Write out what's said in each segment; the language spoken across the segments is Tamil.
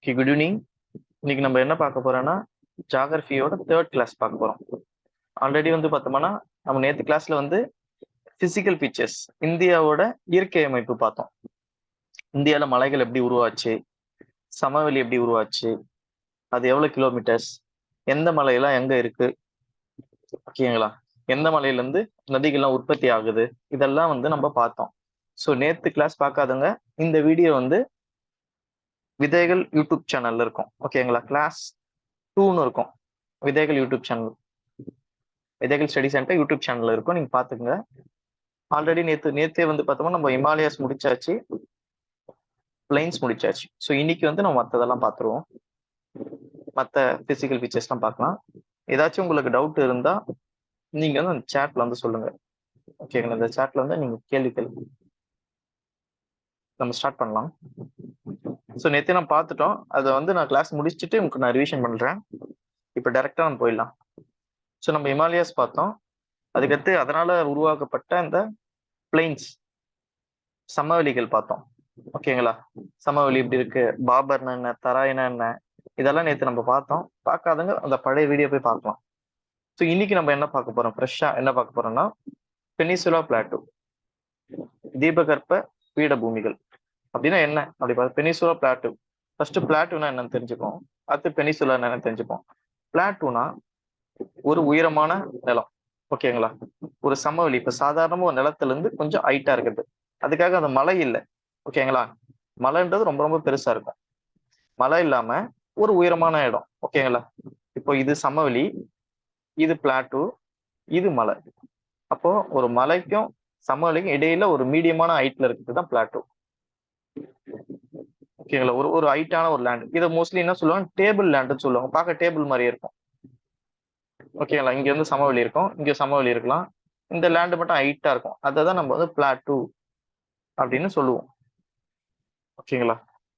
Okay, good evening. இன்னைக்கு நம்ம என்ன பார்க்க போறோம்னா ஜாகிரபியோட தேர்ட் கிளாஸ் பார்க்க போறோம். ஆல்ரெடி வந்து பார்த்தோம்னா நம்ம நேற்று கிளாஸ்ல வந்து பிசிக்கல் ஃபீச்சர்ஸ் இந்தியாவோட இயற்கை அமைப்பு பார்த்தோம். இந்தியாவில் மலைகள் எப்படி உருவாச்சு, சமவெளி எப்படி உருவாச்சு, அது எவ்வளவு கிலோமீட்டர்ஸ், எந்த மலையெல்லாம் எங்க இருக்கு, ஓகேங்களா, எந்த மலையிலேருந்து நதிகள்லாம் உற்பத்தி ஆகுது, இதெல்லாம் வந்து நம்ம பார்த்தோம். ஸோ நேற்று கிளாஸ் பார்க்காதவங்க இந்த வீடியோ வந்து விதைகள் யூடியூப் சேனல்ல இருக்கும். ஓகேங்களா, கிளாஸ் 2ன்னு இருக்கும். விதைகள் யூடியூப் சேனல், விதைகள் ஸ்டடி சென்டர் யூடியூப் சேனல்ல இருக்கும், நீங்க பாத்துக்கங்க. ஆல்ரெடி நேத்தே வந்து பார்த்தோம்னா நம்ம ஹிமாலயாஸ் முடிச்சாச்சு, பிளைன்ஸ் முடிச்சாச்சு. ஸோ இன்னைக்கு வந்து நம்ம மற்றதெல்லாம் பார்த்துருவோம், மற்ற பிசிக்கல் ஃபீச்சர்ஸ்லாம் பார்க்கலாம். ஏதாச்சும் உங்களுக்கு டவுட் இருந்தா நீங்க வந்து அந்த சேட்ல வந்து சொல்லுங்க. ஓகேங்களா, இந்த சேட்ல வந்து நீங்க கேள்விகள் நம்ம ஸ்டார்ட் பண்ணலாம். ஸோ நேற்றே நம்ம பார்த்துட்டோம், அதை வந்து நான் கிளாஸ் முடிச்சுட்டு உங்களுக்கு நான் ரிவிஷன் பண்றேன். இப்போ டைரக்டா நம்ம போயிடலாம். ஸோ நம்ம ஹிமாலயாஸ் பார்த்தோம், அதுக்கடுத்து அதனால உருவாக்கப்பட்ட இந்த பிளைன்ஸ் சமவெளிகள் பார்த்தோம். ஓகேங்களா, சமவெளி எப்படி இருக்கு, பாபர்னா என்ன, தராய்னா என்ன, இதெல்லாம் நேற்று நம்ம பார்த்தோம். பார்க்காதவங்க அந்த பழைய வீடியோ போய் பார்க்கலாம். ஸோ இன்னைக்கு நம்ம என்ன பார்க்க போறோம், ஃப்ரெஷ்ஷா என்ன பார்க்க போறோம்னா பெனிசுலா பிளாட்டோ, தீபகற்ப பீடபூமிகள். அப்படின்னா என்ன அப்படி பார்த்தா பெனிசுலா பிளாட்டோ. ஃபர்ஸ்ட் பிளாட்டோனா என்னன்னு தெரிஞ்சுப்போம், அடுத்து பெனிசுலா என்னன்னு தெரிஞ்சுப்போம். பிளாட்டோனா ஒரு உயரமான நிலம். ஓகேங்களா, ஒரு சமவெளி. இப்ப சாதாரணமா ஒரு நிலத்துல இருந்து கொஞ்சம் ஹைட்டா இருக்குது, அதுக்காக அந்த மலை இல்லை. ஓகேங்களா, மலைன்றது ரொம்ப ரொம்ப பெருசா இருக்கும், மலை இல்லாம ஒரு உயரமான இடம். ஓகேங்களா, இப்போ இது சமவெளி, இது பிளாட்டூ, இது மலை. அப்போ ஒரு மலைக்கும் சமவெளிக்கும் இடையில ஒரு மீடியமான ஹைட்ல இருக்கிறது தான் பிளாட்டூ. ஓகேங்களா, ஒரு ஒரு ஹைட்டான ஒரு லேண்ட். இதை மோஸ்ட்லி என்ன சொல்லுவாங்க, டேபிள் லேண்டுன்னு சொல்லுவாங்க. பார்க்க டேபிள் மாதிரியே இருக்கும். ஓகேங்களா, இங்க வந்து சமவெளி இருக்கும், இங்க சமவெளி இருக்கலாம், இந்த லேண்ட் மட்டும் ஹைட்டா இருக்கும், அதை தான் நம்ம வந்து பிளாட்டூ அப்படின்னு சொல்லுவோம். ஓகேங்களா,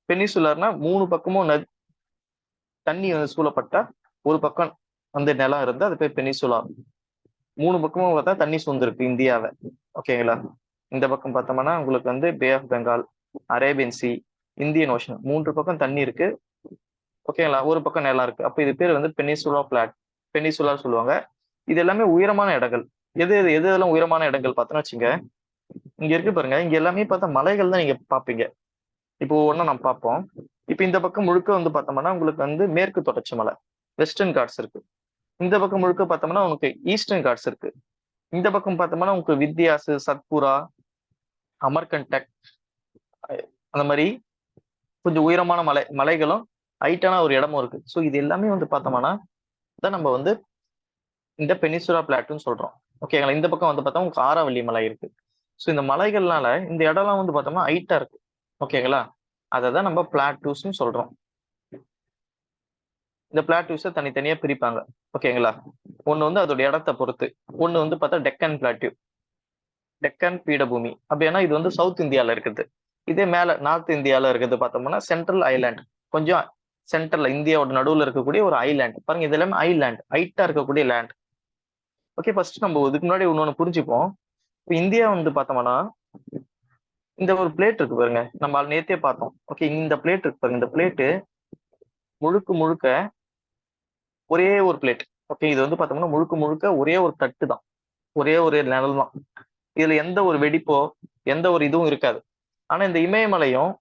பெனிசுலர்னா மூணு பக்கமும் தண்ணி வந்து சூழப்பட்ட ஒரு பக்கம் வந்து நிலம் இருந்து அது பேர் பெனிசுலா. மூணு பக்கமும் பார்த்தா தண்ணி சூழ்ந்திருக்கு இந்தியாவை. ஓகேங்களா, இந்த பக்கம் பார்த்தோம்னா உங்களுக்கு வந்து Bay of Bengal, Arabian Sea, Indian Ocean, மூன்று பக்கம் தண்ணி இருக்கு. ஓகேங்களா, ஒரு பக்கம் நிலம் இருக்கு. அப்ப இது பேர் வந்து பெனிசுலா பிளாட், பெனிசுலா சொல்லுவாங்க. இது எல்லாமே உயரமான இடங்கள். எது எது எது எதெல்லாம் உயரமான இடங்கள் பார்த்தோன்னு வச்சுங்க, இங்க இருக்கு பாருங்க, இங்க எல்லாமே பார்த்தா மலைகள் தான் நீங்க பாப்பீங்க. இப்போ ஒவ்வொன்றும் நம்ம பார்ப்போம். இப்போ இந்த பக்கம் முழுக்க வந்து பார்த்தோம்னா உங்களுக்கு வந்து மேற்கு தொடர்ச்சி மலை, வெஸ்டர்ன் காட்ஸ் இருக்கு. இந்த பக்கம் முழுக்க பார்த்தோம்னா உங்களுக்கு ஈஸ்டர்ன் காட்ஸ் இருக்கு. இந்த பக்கம் பார்த்தோம்னா உங்களுக்கு வித்தியாஸ், சத்புரா, அமர்கண்டக், அந்த மாதிரி கொஞ்சம் உயரமான மலைகளும் ஹைட்டான ஒரு இடமும் இருக்கு. ஸோ இது எல்லாமே வந்து பார்த்தோம்னா தான் நம்ம வந்து இந்த பெனிசுலா பிளாட்டுன்னு சொல்றோம். ஓகேங்களா, இந்த பக்கம் வந்து பார்த்தா உங்களுக்கு ஆராவல்லி மலை இருக்கு. ஸோ இந்த மலைகள்னால இந்த இடம்லாம் வந்து பார்த்தோம்னா ஹைட்டா இருக்கு. ஓகேங்களா, அதை தான் நம்ம பிளாட்டூஸ்ன்னு சொல்றோம். இந்த பிளாட்டூஸை தனித்தனியா பிரிப்பாங்க. ஓகேங்களா, ஒண்ணு வந்து அதோட இடத்தை பொறுத்து, ஒண்ணு வந்து பார்த்தா டெக்கன் பிளாட்டியூ, டெக்கன் பீடபூமி. அப்படின்னா இது வந்து சவுத் இந்தியால இருக்குது. இதே மேல நார்த் இந்தியால இருக்கிறது பார்த்தோம்னா சென்ட்ரல் ஐலாண்ட், கொஞ்சம் சென்டர்ல இந்தியாவோட நடுவுல இருக்கக்கூடிய ஒரு ஐலாண்ட். பாருங்க, இது எல்லாமே ஐலாண்ட், ஹைட்டா இருக்கக்கூடிய லேண்ட். ஓகே, ஃபர்ஸ்ட் நம்ம இதுக்கு முன்னாடி இன்னொன்னு புரிஞ்சுப்போம். இப்போ இந்தியா வந்து பார்த்தோம்னா இந்த ஒரு பிளேட் இருக்கு பாருங்க, நம்ம நேத்தே பார்த்தோம். ஓகே, இந்த பிளேட் இருக்கு பாருங்க, இந்த பிளேட்டு முழுக்க முழுக்க ஒரே ஒரு பிளேட். ஓகே, இது வந்து பார்த்தோம்னா முழுக்க முழுக்க ஒரே ஒரு தட்டு தான், ஒரே ஒரு நிழல் தான். இதுல எந்த ஒரு வெடிப்போ எந்த ஒரு இதுவும் இருக்காது. ஆனா இந்த இமயமலையும்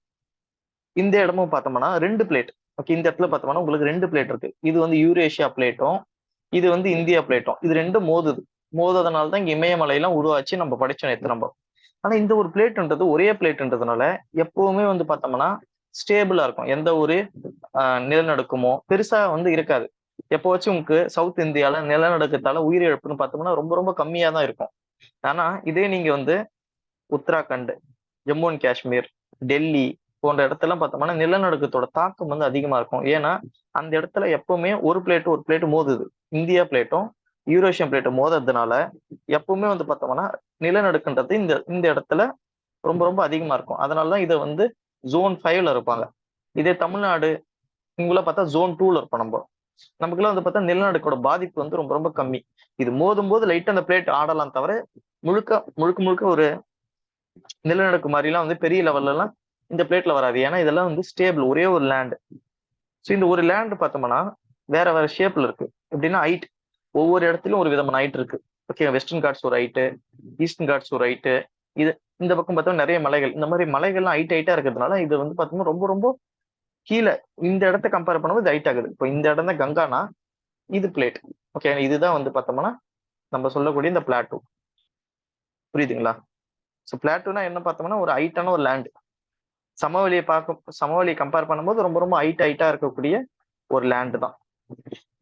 இந்த இடமும் பார்த்தோம்னா ரெண்டு பிளேட். ஓகே, இந்த இடத்துல பார்த்தோம்னா உங்களுக்கு ரெண்டு பிளேட் இருக்கு. இது வந்து யூரேஷியா பிளேட்டும், இது வந்து இந்தியா பிளேட்டும். இது ரெண்டும் மோதுறதுனால தான் இங்க இமயமலையெல்லாம் உருவாச்சு, நம்ம படிச்சோம் நேற்று நம்ம. ஆனா இந்த ஒரு பிளேட்ன்றது ஒரே பிளேட்ன்றதுனால எப்பவுமே வந்து பார்த்தோம்னா ஸ்டேபிளா இருக்கும், எந்த ஒரு நிலநடுக்கமோ பெருசா வந்து இருக்காது. எப்போவாச்சும் உங்களுக்கு சவுத் இந்தியால நிலநடுக்கத்தால உயிரிழப்புன்னு பார்த்தோம்னா ரொம்ப ரொம்ப கம்மியா தான் இருக்கும். ஆனா இதே நீங்க வந்து உத்தராகண்ட், ஜம்மு அண்ட் காஷ்மீர், டெல்லி போன்ற இடத்தெல்லாம் பார்த்தோம்னா நிலநடுக்கத்தோட தாக்கம் வந்து அதிகமா இருக்கும். ஏன்னா அந்த இடத்துல எப்பவுமே ஒரு பிளேட் மோதுது, இந்தியா பிளேட்டும் யூரோஷியன் பிளேட்டும் மோதுறதுனால எப்பவுமே வந்து பார்த்தோம்னா நிலநடுக்கன்றது இந்த இந்த இடத்துல ரொம்ப ரொம்ப அதிகமா இருக்கும். அதனாலதான் இதை வந்து ஜோன் 5ல இருப்பாங்க. இதே தமிழ்நாடு இங்குள்ள பார்த்தா ஜோன் 2ல இருப்போம் நம்ம. நமக்குள்ள வந்து பார்த்தா நிலநடுக்கோட பாதிப்பு வந்து ரொம்ப ரொம்ப கம்மி. இது மோதும் போது லைட்டா அந்த பிளேட் ஆடலாம் தவிர முழுக்க முழுக்க முழுக்க ஒரு நிலநடுக்கு மாதிரி எல்லாம் வந்து பெரிய லெவல்ல எல்லாம் இந்த பிளேட்ல வராது. ஏன்னா இதெல்லாம் வந்து ஸ்டேபிள், ஒரே ஒரு லேண்ட். ஸோ இந்த ஒரு லேண்ட் பார்த்தோம்னா வேற வேற ஷேப்ல இருக்கு. எப்படின்னா ஹைட், ஒவ்வொரு இடத்துலயும் ஒரு விதமான ஹைட் இருக்கு. ஓகே, வெஸ்டர்ன் காட்ஸ் ஒரு ஹைட்டு, ஈஸ்டர்ன் காட்ஸ் ஒரு ஹைட்டு. இது இந்த பக்கம் பார்த்தோம்னா நிறைய மலைகள், இந்த மாதிரி மலைகள்லாம் ஹைட்டா இருக்கிறதுனால இது வந்து பார்த்தோம்னா ரொம்ப ரொம்ப கீழே இந்த இடத்த கம்பேர் பண்ணும்போது இது ஹைட் ஆகுது. இப்போ இந்த இடம் தான் கங்கானா இது பிளேட். ஓகே, இதுதான் வந்து பார்த்தோம்னா நம்ம சொல்லக்கூடிய இந்த பிளாட்டூ. புரியுதுங்களா? ஸோ பிளாட்டூனா என்ன பார்த்தோம்னா ஒரு ஹைட்டான ஒரு லேண்ட். சமவெளியை கம்பேர் பண்ணும்போது ரொம்ப ரொம்ப ஹைட்டா இருக்கக்கூடிய ஒரு லேண்ட் தான்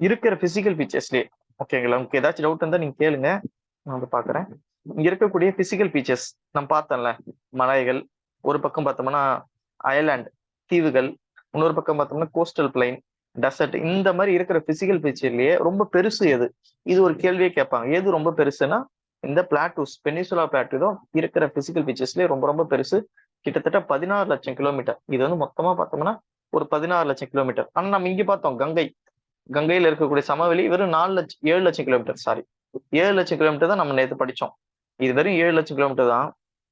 இருக்கிற பிசிக்கல் ஃபீச்சர்ஸ்லயே. ஓகேங்களா? உங்களுக்கு ஏதாச்சும் டவுட் இருந்தா நீங்க கேளுங்க, நான் வந்து பாக்குறேன். இங்க இருக்கக்கூடிய பிசிக்கல் ஃபீச்சர்ஸ் நம்ம பார்த்தோம்ல, மலைகள் ஒரு பக்கம் பார்த்தோம்னா அயர்லாண்ட் தீவுகள், இன்னொரு பக்கம் பார்த்தோம்னா கோஸ்டல் பிளைன், டெசர்ட். இந்த மாதிரி இருக்கிற பிசிக்கல் ஃபீச்சர்லயே ரொம்ப பெருசு எது? இது ஒரு கேள்வியே கேட்பாங்க. எது ரொம்ப பெருசுன்னா இந்த பிளாட்டூஸ், பெனிசுலா பிளாட்டூ தான் இருக்கிற பிசிக்கல் ஃபீச்சர்ஸ்லயே ரொம்ப ரொம்ப பெருசு. கிட்டத்தட்ட 16 லட்சம் கிலோமீட்டர். இது வந்து மொத்தமா பார்த்தோம்னா ஒரு 16 லட்சம் கிலோமீட்டர். ஆனா நம்ம இங்க பார்த்தோம் கங்கையில இருக்கக்கூடிய சமவெளி வெறும் 7 லட்சம் கிலோமீட்டர். சாரி, 7 லட்சம் கிலோமீட்டர் தான் நம்ம நேற்று படிச்சோம். இது வெறும் 7 லட்சம் கிலோமீட்டர் தான்.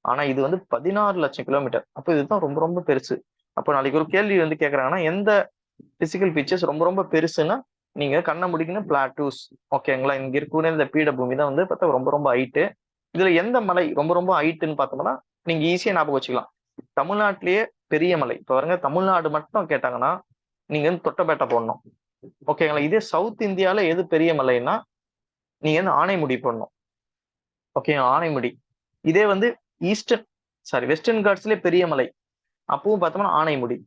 ஆனா இது வந்து 16 லட்சம் கிலோமீட்டர். அப்போ இதுதான் ரொம்ப ரொம்ப பெருசு. அப்போ நாளைக்கு ஒரு கேள்வி வந்து கேக்குறாங்கன்னா எந்த பிசிக்கல் ஃபீச்சர்ஸ் ரொம்ப ரொம்ப பெருசுன்னா நீங்க கண்ண முடிக்கணும் பிளாட்டூஸ். ஓகேங்களா? இங்க இருக்கக்கூடிய இந்த பீடபூமி தான் வந்து பார்த்தா ரொம்ப ரொம்ப ஹைட்டு. இதுல எந்த மலை ரொம்ப ரொம்ப ஹைட்டுன்னு பார்த்தோம்னா நீங்க ஈஸியா ஞாபகம் வச்சுக்கலாம். தமிழ்நாட்டிலேயே பெரிய மலை இப்போ பாருங்க, தமிழ்நாடு மட்டும் கேட்டாங்கன்னா நீங்க வந்து தொட்டபேட்டா போடணும். ஓகேங்களா? இதே சவுத் இந்தியால எது பெரிய மலைன்னா நீங்க வந்து ஆனைமுடி போடணும். ஓகே, ஆனைமுடி. இதே வந்து வெஸ்டர்ன் காட்ஸ்லயே பெரிய மலை அப்பவும் பார்த்தோம்னா ஆனைமுடி.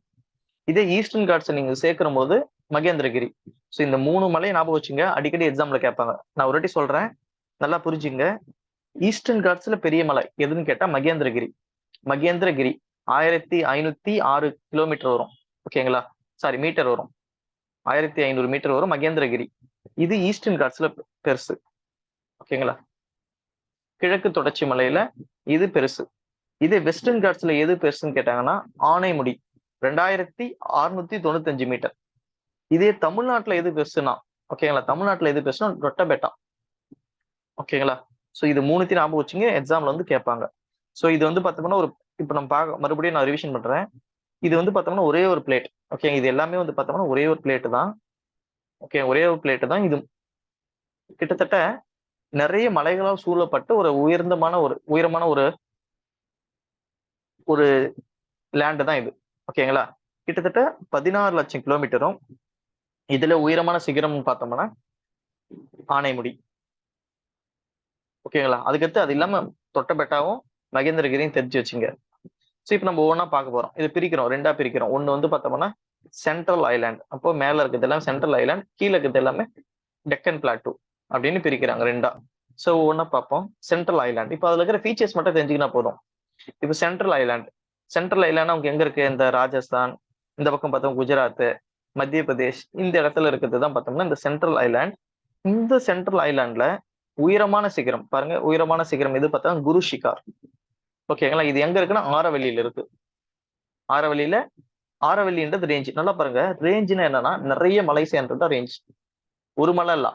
இதே ஈஸ்டர்ன் காட்ஸ் நீங்க சேர்க்கிற போது மகேந்திரகிரி. ஸோ இந்த 3 மலையை ஞாபகம் வச்சுங்க, அடிக்கடி எக்ஸாம்ல கேட்பாங்க. நான் ஒரு வாட்டி சொல்றேன், நல்லா புரிஞ்சுங்க. ஈஸ்டர்ன் காட்ஸ்ல பெரிய மலை எதுன்னு கேட்டா மகேந்திரகிரி. மகேந்திரகிரி 1506 கிலோமீட்டர் வரும். ஓகேங்களா? சாரி, மீட்டர் வரும். 1500 மீட்டர் வரும் மகேந்திரகிரி. இது ஈஸ்டர்ன் காட்ஸ்ல பெருசு. ஓகேங்களா? கிழக்கு தொடர்ச்சி மலையில இது பெருசு. இதே வெஸ்டர்ன் காட்ஸ்ல எது பெருசுன்னு கேட்டாங்கன்னா ஆனைமுடி 2695 மீட்டர். இதே தமிழ்நாட்டுல எது பெருசுன்னா, ஓகேங்களா, தமிழ்நாட்டுல எது பெருசுன்னா தொட்டபெட்டா. ஓகேங்களா? ஸோ இது 3த்தையும் ஞாபகம் வச்சுங்க, எக்ஸாம்ல வந்து கேட்பாங்க. ஸோ இது வந்து பார்த்தோம்னா இப்போ நம்ம மறுபடியும் நான் ரிவிஷன் பண்றேன். இது வந்து பார்த்தோம்னா ஒரே ஒரு பிளேட். ஓகே, இது எல்லாமே வந்து பார்த்தோம்னா ஒரே ஒரு பிளேட் தான். ஓகே, ஒரே ஒரு பிளேட் தான். இது கிட்டத்தட்ட நிறைய மலைகளால் சூழப்பட்ட ஒரு உயரமான ஒரு ஒரு லேண்ட் தான் இது. ஓகேங்களா? கிட்டத்தட்ட 16 லட்சம் கிலோமீட்டரும். இதுல உயரமான சிகரம்னு பார்த்தோம்னா ஆனைமுடி. ஓகேங்களா? அதுக்கடுத்து அது இல்லாம தொட்டபெட்டாவும் மகேந்திரகிரியும் தெரிஞ்சு வச்சுங்க. ஸோ இப்போ நம்ம ஒவ்வொன்றா பார்க்க போறோம். இதை பிரிக்கிறோம், ரெண்டா பிரிக்கிறோம். ஒன்னு வந்து பார்த்தோம்னா சென்ட்ரல் ஐலாண்ட். அப்போ மேல இருக்கிறது எல்லாம் சென்ட்ரல் ஐலாண்ட், கீழே இருக்கிறது எல்லாமே டெக்கன் பிளாட்டூ அப்படின்னு பிரிக்கிறாங்க ரெண்டா. ஸோ ஒவ்வொன்றா பார்ப்போம். சென்ட்ரல் ஐலாண்ட், இப்போ அதுல இருக்கிற ஃபீச்சர்ஸ் மட்டும் தெரிஞ்சுக்கினா போதும். இப்போ சென்ட்ரல் ஐலாண்ட் அவங்க எங்க இருக்கு? இந்த ராஜஸ்தான், இந்த பக்கம் பார்த்தோம் குஜராத், மத்திய பிரதேஷ், இந்த இடத்துல இருக்கிறது தான் பார்த்தோம்னா இந்த சென்ட்ரல் ஐலாண்ட். இந்த சென்ட்ரல் ஐலாண்ட்ல உயரமான சிகரம் பாருங்க, உயரமான சிகரம் எது பார்த்தா குரு ஷிகார். ஓகேங்களா? இது எங்க இருக்குன்னா ஆரவல்லியில இருக்கு. ஆரவல்லின்றது ரேஞ்ச். நல்லா பாருங்க, ரேஞ்சுன்னா என்னன்னா நிறைய மலை சேர்ந்ததுதான் ரேஞ்ச், ஒரு மலை இல்ல.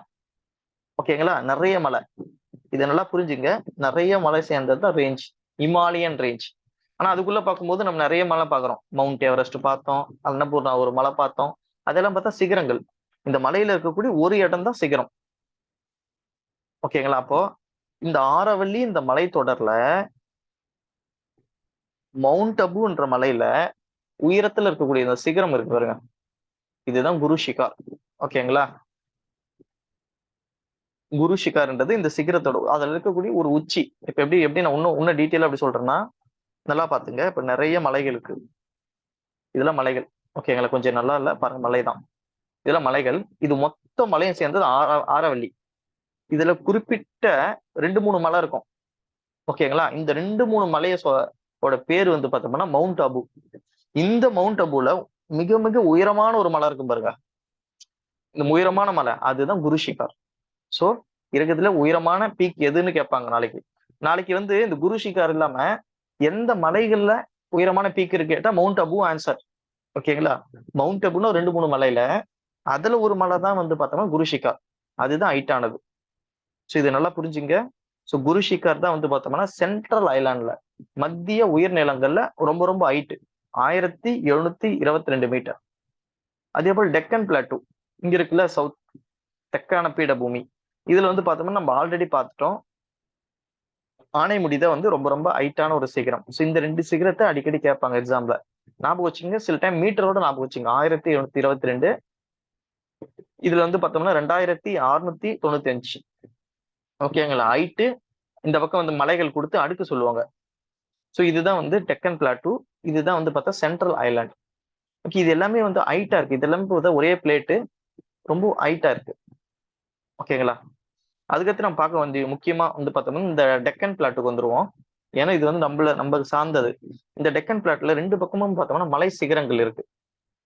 ஓகேங்களா? நிறைய மலை, இதை நல்லா புரிஞ்சுங்க. நிறைய மலை சேர்ந்ததுதான் ரேஞ்ச், இமாலயன் ரேஞ்ச். ஆனா அதுக்குள்ள பார்க்கும்போது நம்ம நிறைய மலை பார்க்குறோம். மவுண்ட் எவரெஸ்ட் பார்த்தோம், அன்னபூர்ணா ஒரு மலை பார்த்தோம். அதெல்லாம் பார்த்தா சிகரங்கள். இந்த மலையில இருக்கக்கூடிய ஒரு இடம் தான் சிகரம். ஓகேங்களா? அப்போ இந்த ஆரவல்லி இந்த மலைத்தொடர்ல மவுண்ட் அபுன்ற மலையில உயரத்துல இருக்கக்கூடிய இந்த சிகரம் இருக்கு பாருங்க, இதுதான் குரு ஷிகார். ஓகேங்களா? குரு ஷிகார்ன்றது இந்த சிகரத்தோட அதுல இருக்கக்கூடிய ஒரு உச்சி. இப்ப எப்படி நான் இன்னும் டீட்டெயிலா அப்படி சொல்றேன்னா, நல்லா பாத்துங்க. இப்ப நிறைய மலைகள் இருக்கு, இதெல்லாம் மலைகள். ஓகேங்களா? கொஞ்சம் நல்லா இல்ல பாருங்க, மலைதான், இதெல்லாம் மலைகள். இது மொத்த மலையும் சேர்ந்தது ஆரவல்லி. இதுல குறிப்பிட்ட 2-3 மலை இருக்கும். ஓகேங்களா? இந்த 2-3 மலையோட பேர் வந்து பார்த்தோம்னா மவுண்ட் அபு. இந்த மவுண்ட் அபுல மிக மிக உயரமான ஒரு மலை இருக்கும் பாருங்க, இந்த உயரமான மலை அதுதான் குரு ஷிகார். சோ இருக்கிறதுல உயரமான பீக் எதுன்னு கேட்பாங்க நாளைக்கு. நாளைக்கு வந்து இந்த குரு ஷிகார் இல்லாம எந்த மலைகள்ல உயரமான பீக் இருக்கு கேட்டா மவுண்ட் அபு ஆன்சர். ஓகேங்களா? மவுண்ட் அபுன்னா 2-3 மலையில அதுல ஒரு மலை தான் வந்து பார்த்தோம்னா குரு ஷிகார், அதுதான் ஹைட்டானது. ஸோ இதை நல்லா புரிஞ்சுங்க. ஸோ குரு ஷிகார் தான் வந்து பார்த்தோம்னா சென்ட்ரல் ஐலாண்ட்ல மத்திய உயர்நிலங்கள்ல ரொம்ப ரொம்ப ஹைட்டு 1722 மீட்டர். அதே போல் டெக்கன் பிளாட்டூ இங்க இருக்குல்ல, சவுத் தெற்கான பீடபூமி. இதுல வந்து பார்த்தோம்னா நம்ம ஆல்ரெடி பார்த்துட்டோம், ஆனைமுடி தான் வந்து ரொம்ப ரொம்ப ஹைட்டான ஒரு சிகரம். ஸோ இந்த 2 சிகரத்தை அடிக்கடி கேட்பாங்க எக்ஸாம்ல. ஞாபகம் வச்சுங்க, சில டைம் மீட்டரோட ஞாபகம் வச்சுங்க. 1722. இதுல வந்து பார்த்தோம்னா 2695. ஓகேங்களா? ஹைட்டு இந்த பக்கம் வந்து மலைகள் கொடுத்து அடுக்கு சொல்லுவாங்க. ஸோ இதுதான் வந்து டெக்கன் பிளாட்டூ. இதுதான் வந்து பார்த்தா சென்ட்ரல் ஐலாண்ட். ஓகே, இது எல்லாமே வந்து ஹைட்டா இருக்கு. இது எல்லாமே பார்த்தா ஒரே பிளேட்டு, ரொம்ப ஹைட்டா இருக்கு. ஓகேங்களா? அதுக்கடுத்து நம்ம பார்க்க வேண்டிய முக்கியமா வந்து பார்த்தோம்னா இந்த டெக்கன் பிளாட்டுக்கு வந்துருவோம். ஏன்னா இது வந்து நம்ம சார்ந்தது. இந்த டெக்கன் பிளாட்ல 2 பக்கமும் பார்த்தோம்னா மலை சிகரங்கள் இருக்கு.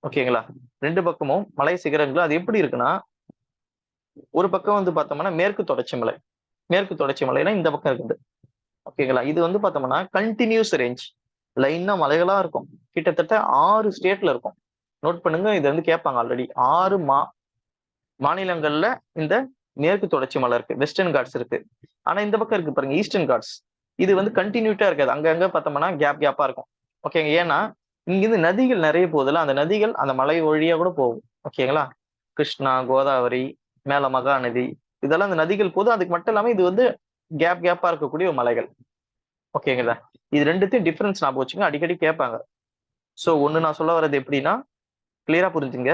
ஓகேங்களா? 2 பக்கமும் மலை சிகரங்கள். அது எப்படி இருக்குன்னா, ஒரு பக்கம் வந்து பார்த்தோம்னா மேற்கு தொடர்ச்சி மலை. மேற்கு தொடர்ச்சி மலைனா இந்த பக்கம் இருக்குது. ஓகேங்களா? இது வந்து பார்த்தோம்னா கண்டினியூஸ் ரேஞ்ச். லைனா மலைகளா இருக்கும். கிட்டத்தட்ட 6 ஸ்டேட்ல இருக்கும். நோட் பண்ணுங்க, இது வந்து கேட்பாங்க ஆல்ரெடி. 6 மாநிலங்கள்ல இந்த மேற்கு தொடர்ச்சி மலை இருக்கு, வெஸ்டர்ன் காட்ஸ் இருக்கு. ஆனா இந்த பக்கம் இருக்கு பாருங்க, ஈஸ்டர்ன் காட்ஸ். இது வந்து கண்டினியூட்டா இருக்காது. அங்கங்க பார்த்தோம்னா கேப்பா இருக்கும். ஓகேங்க, ஏன்னா இங்கிருந்து நதிகள் நிறைய போகுதுல்ல, அந்த நதிகள் அந்த மலை வழியா கூட போகும். ஓகேங்களா? கிருஷ்ணா, கோதாவரி, மேல மகாநதி, இதெல்லாம் அந்த நதிகள் போது. அதுக்கு மட்டும் இல்லாம இது வந்து கேப்பா இருக்கக்கூடிய மலைகள். ஓகேங்களா? இது ரெண்டுத்தையும் டிஃபரன்ஸ் ஞாபகம் வச்சுங்க, அடிக்கடி கேட்பாங்க. சோ ஒண்ணு நான் சொல்ல வர்றது எப்படின்னா, கிளியரா புரிஞ்சுங்க.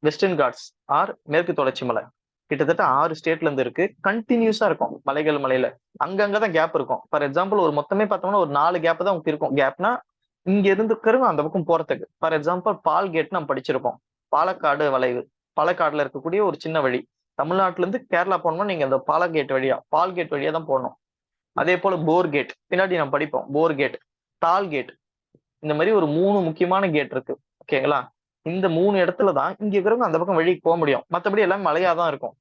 வெஸ்டர்ன் காட்ஸ் ஆர் மேற்கு தொடர்ச்சி மலை கிட்டத்தட்ட 6 ஸ்டேட்ல இருந்து இருக்கு. கண்டினியூஸா இருக்கும் மலைகள் மலையில. அங்கங்கதான் கேப் இருக்கும். ஃபார் எக்ஸாம்பிள் ஒரு மொத்தமே பார்த்தோம்னா ஒரு 4 கேப் தான் உங்களுக்கு இருக்கும். கேப்னா இங்க இருந்து கருங்க அந்த பக்கம் போறதுக்கு. ஃபார் எக்ஸாம்பிள் பால் கேட் நம்ம படிச்சிருப்போம். பாலக்காடு வளைவு. பாலக்காடுல இருக்கக்கூடிய ஒரு சின்ன வழி. தமிழ்நாட்டுல இருந்து கேரளா போனோம்னா நீங்க அந்த பால் கேட் வழியா தான் போகணும். அதே போல போர் கேட் பின்னாடி நம்ம படிப்போம். போர் கேட், டால் கேட், இந்த மாதிரி ஒரு 3 முக்கியமான கேட் இருக்கு. ஓகேங்களா? இந்த 3 இடத்துல தான் இங்க இருக்கிறவங்க அந்த பக்கம் வழிக்கு போக முடியும். மத்தபடி எல்லாம் மலையா தான் இருக்கும்.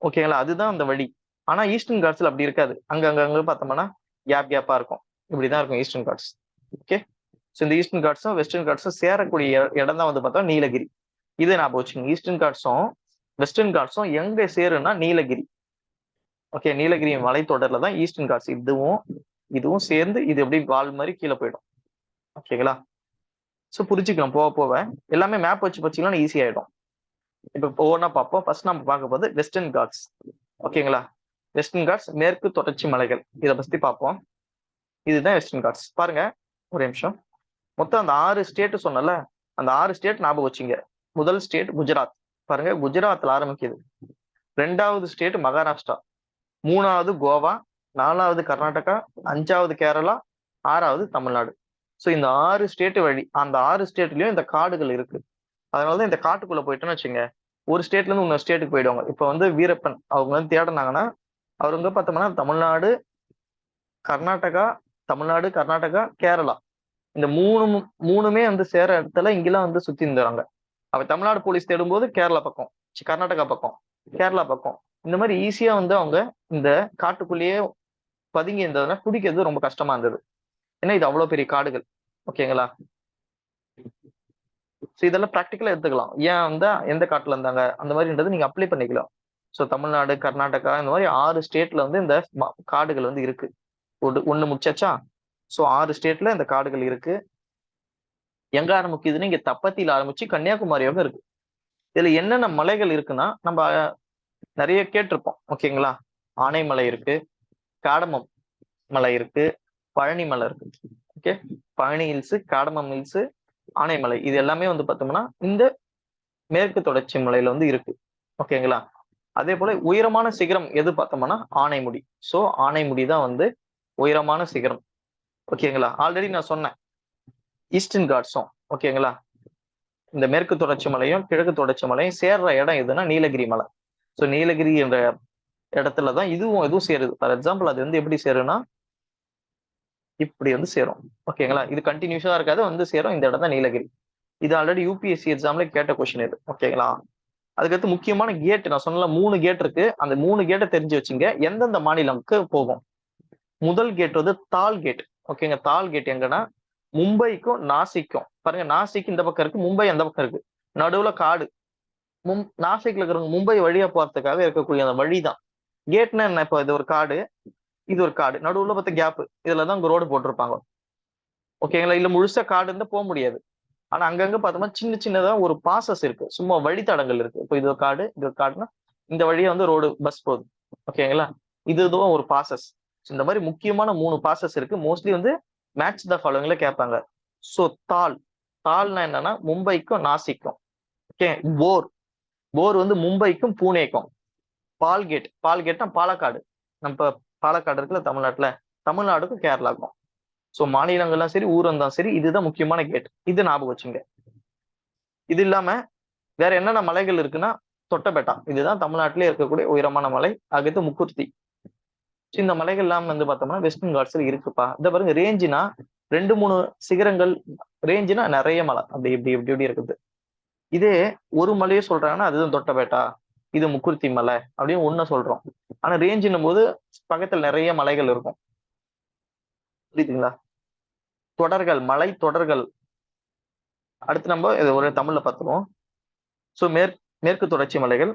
ஓகேங்களா? அதுதான் அந்த வழி. ஆனா ஈஸ்டர்ன் காட்ஸ்ல அப்படி இருக்காது. அங்க பார்த்தோம்னா கேப்பா இருக்கும். இப்படிதான் இருக்கும் ஈஸ்டர்ன் காட்ஸ். ஓகே, ஸோ இந்த ஈஸ்டர்ன் காட்ஸும் வெஸ்டர்ன் காட்ஸும் சேரக்கூடிய இடம் தான் வந்து பார்த்தா நீலகிரி. இதை ஞாபகம் வச்சுக்கோங்க. ஈஸ்டர்ன் காட்ஸும் வெஸ்டர்ன் காட்ஸும் எங்க சேருன்னா நீலகிரி. ஓகே, நீலகிரி மலைத்தொடர்ல தான் ஈஸ்டர்ன் காட்ஸ் இதுவும் சேர்ந்து இது எப்படி வால் மாதிரி கீழே போயிடும். ஓகேங்களா? ஸோ புரிஞ்சுக்கலாம் போக போக. எல்லாமே மேப் வச்சு வச்சுக்கலாம், ஈஸி ஆயிடும். இப்ப ஒவ்வொன்றா பார்ப்போம். ஃபர்ஸ்ட் நம்ம பார்க்க போது வெஸ்டர்ன் காட்ஸ். ஓகேங்களா? வெஸ்டர்ன் காட்ஸ் மேற்கு தொடர்ச்சி மலைகள், இதை பத்தி பார்ப்போம். இதுதான் வெஸ்டர்ன் காட்ஸ். பாருங்க, ஒரு நிமிஷம். மொத்தம் அந்த 6 ஸ்டேட் சொன்னல, அந்த 6 ஸ்டேட் ஞாபகம் வச்சுங்க. முதல் ஸ்டேட் குஜராத். பாருங்க, குஜராத்ல ஆரம்பிக்குது. 2வது ஸ்டேட் மகாராஷ்டிரா, 3வது கோவா, 4வது கர்நாடகா, 5வது கேரளா, 6வது தமிழ்நாடு. ஸோ இந்த 6 ஸ்டேட் வழி, அந்த 6 ஸ்டேட்லயும் இந்த காடுகள் இருக்கு. அதனாலதான் இந்த காட்டுக்குள்ள போயிட்டோன்னு வச்சுங்க, ஒரு ஸ்டேட்ல இருந்து இன்னொரு ஸ்டேட்டுக்கு போயிடுவாங்க. இப்ப வந்து வீரப்பன் அவங்க வந்து தேடினாங்கன்னா, அவர் வந்து பார்த்தோம்னா தமிழ்நாடு, கர்நாடகா, கேரளா, இந்த மூணுமே வந்து சேர இடத்துல இங்கெல்லாம் வந்து சுத்தி இருந்துறாங்க. அவ தமிழ்நாடு போலீஸ் தேடும்போது கேரளா பக்கம், கர்நாடகா பக்கம், கேரளா பக்கம், இந்த மாதிரி ஈஸியா வந்து அவங்க இந்த காட்டுக்குள்ளேயே பதுங்கி இருந்ததுன்னா பிடிக்கிறது ரொம்ப கஷ்டமா இருந்தது. ஏன்னா இது அவ்வளவு பெரிய காடுகள். ஓகேங்களா? ஸோ இதெல்லாம் ப்ராக்டிக்கலா எடுத்துக்கலாம். ஏன் வந்து எந்த காட்டுல இருந்தாங்க அந்த மாதிரின்றது நீங்க அப்ளை பண்ணிக்கலாம். ஸோ தமிழ்நாடு, கர்நாடகா, இந்த மாதிரி 6 ஸ்டேட்ல வந்து இந்த காடுகள் வந்து இருக்கு. ஒண்ணு முடிச்சாச்சா? ஸோ 6 ஸ்டேட்ல இந்த காடுகள் இருக்கு. எங்க ஆரம்பிக்குதுன்னு இங்க தப்பத்தில ஆரம்பிச்சு கன்னியாகுமரி வரைக்கும் இருக்கு. இதுல என்னென்ன மலைகள் இருக்குன்னா நம்ம நிறைய கேட்டிருப்போம். ஓகேங்களா? ஆனைமலை இருக்கு, காடமம் மலை இருக்கு, பழனி மலை இருக்கு. Okay, Palani hills, cardamom hills, Anaimalai, இது எல்லாமே வந்து பார்த்தோம்னா இந்த மேற்கு தொடர்ச்சி மலையில வந்து இருக்கு. ஓகேங்களா? அதே போல உயரமான சிகரம் எது பார்த்தோம்னா ஆனைமுடி. சோ ஆனைமுடி தான் வந்து உயரமான சிகரம். ஓகேங்களா? ஆல்ரெடி நான் சொன்னேன் ஈஸ்டர்ன் காட்ஸும். ஓகேங்களா? இந்த மேற்கு தொடர்ச்சி மலையும் கிழக்கு தொடர்ச்சி மலையும் சேர்ற இடம் எதுன்னா நீலகிரி மலை. சோ நீலகிரி என்ற இடத்துலதான் இதுவும் சேருது. ஃபார் எக்ஸாம்பிள் அது வந்து எப்படி சேரும்னா இப்படி வந்து சேரும். ஓகேங்களா? இது கண்டினியூஸா இருக்காது, வந்து சேரும். இந்த இடம் தான் நீலகிரி. இது ஆல்ரெடி யூபிஎஸ்சி எக்ஸாம்ல கேட்ட கொஸ்டின் இது. ஓகேங்களா? அதுக்கடுத்து முக்கியமான கேட் நான் சொன்ன 3 கேட் இருக்கு. அந்த 3 கேட்டை தெரிஞ்சு வச்சுங்க, எந்தெந்த மாநிலம்க்கு போகும். முதல் கேட் வந்து தால் கேட். ஓகேங்க, தால் கேட் எங்கன்னா மும்பைக்கும் நாசிக்கும். பாருங்க, நாசிக் இந்த பக்கம் இருக்கு, மும்பை அந்த பக்கம் இருக்கு. நடுவுல காடு. நாசிக்ல இருக்கிறவங்க மும்பை வழியா போறதுக்காக இருக்கக்கூடிய அந்த வழிதான் கேட்னா என்ன. இப்போ இது ஒரு காடு, இது ஒரு காடு, நடுவுல பார்த்த கேப், இதுலதான் உங்க ரோடு போட்டிருப்பாங்க. ஓகேங்களா? இல்ல முழுசா காடு இருந்தா போக முடியாது. ஆனா அங்கங்க பார்த்தோம்னா சின்ன சின்னதா ஒரு பாசஸ் இருக்கு, சும்மா வழித்தடங்கள் இருக்கு. இப்போ இது ஒரு காடு, இது ஒரு காடுனா இந்த வழியா வந்து ரோடு பஸ் போகுது. ஓகேங்களா, இதுதான் ஒரு பாசஸ். இந்த மாதிரி முக்கியமான 3 பாசஸ் இருக்கு. மோஸ்ட்லி வந்து மேட்ச் த ஃபாலோவிங்ல கேட்பாங்க. ஸோ தால், தால்னா என்னன்னா மும்பைக்கும் நாசிக்கும். ஓகே. போர், போர் வந்து மும்பைக்கும் பூனேக்கும். பால்கேட், பால்கேட்னா பாலக்காடு. நம்ம பாலக்காடு இருக்குல்ல தமிழ்நாட்டுல, தமிழ்நாடுக்கும் கேரளாக்கும். ஸோ மாநிலங்கள்லாம் சரி, ஊரும் தான் சரி, இதுதான் முக்கியமான கேட். இது ஞாபகம் வச்சுங்க. இது இல்லாம வேற என்னென்ன மலைகள் இருக்குன்னா, தொட்டபெட்டா, இதுதான் தமிழ்நாட்டிலே இருக்கக்கூடிய உயரமான மலை. அடுத்து முக்குர்த்தி. இந்த மலைகள் எல்லாம் வந்து பார்த்தோம்னா வெஸ்டர்ன் காட்ஸ்ல இருக்குப்பா. இந்த பாருங்க, ரேஞ்சுனா 2 3 சிகரங்கள். ரேஞ்சுனா நிறைய மலை அப்படி இப்படி இப்படி இப்படி இருக்குது. இதே ஒரு மலையே சொல்றாங்கன்னா அதுதான் தொட்டபெட்டா, இது முக்குர்த்தி மலை அப்படின்னு ஒண்ணு சொல்றோம். ஆனா ரேஞ்சுன்னும் போது பக்கத்துல நிறைய மலைகள் இருக்கும். புரியுதுங்களா? தொடர்கள், மலை தொடர்கள். அடுத்து நம்ம இது ஒரு தமிழ்ல பார்த்துருவோம். ஸோ மேற்கு தொடர்ச்சி மலைகள்.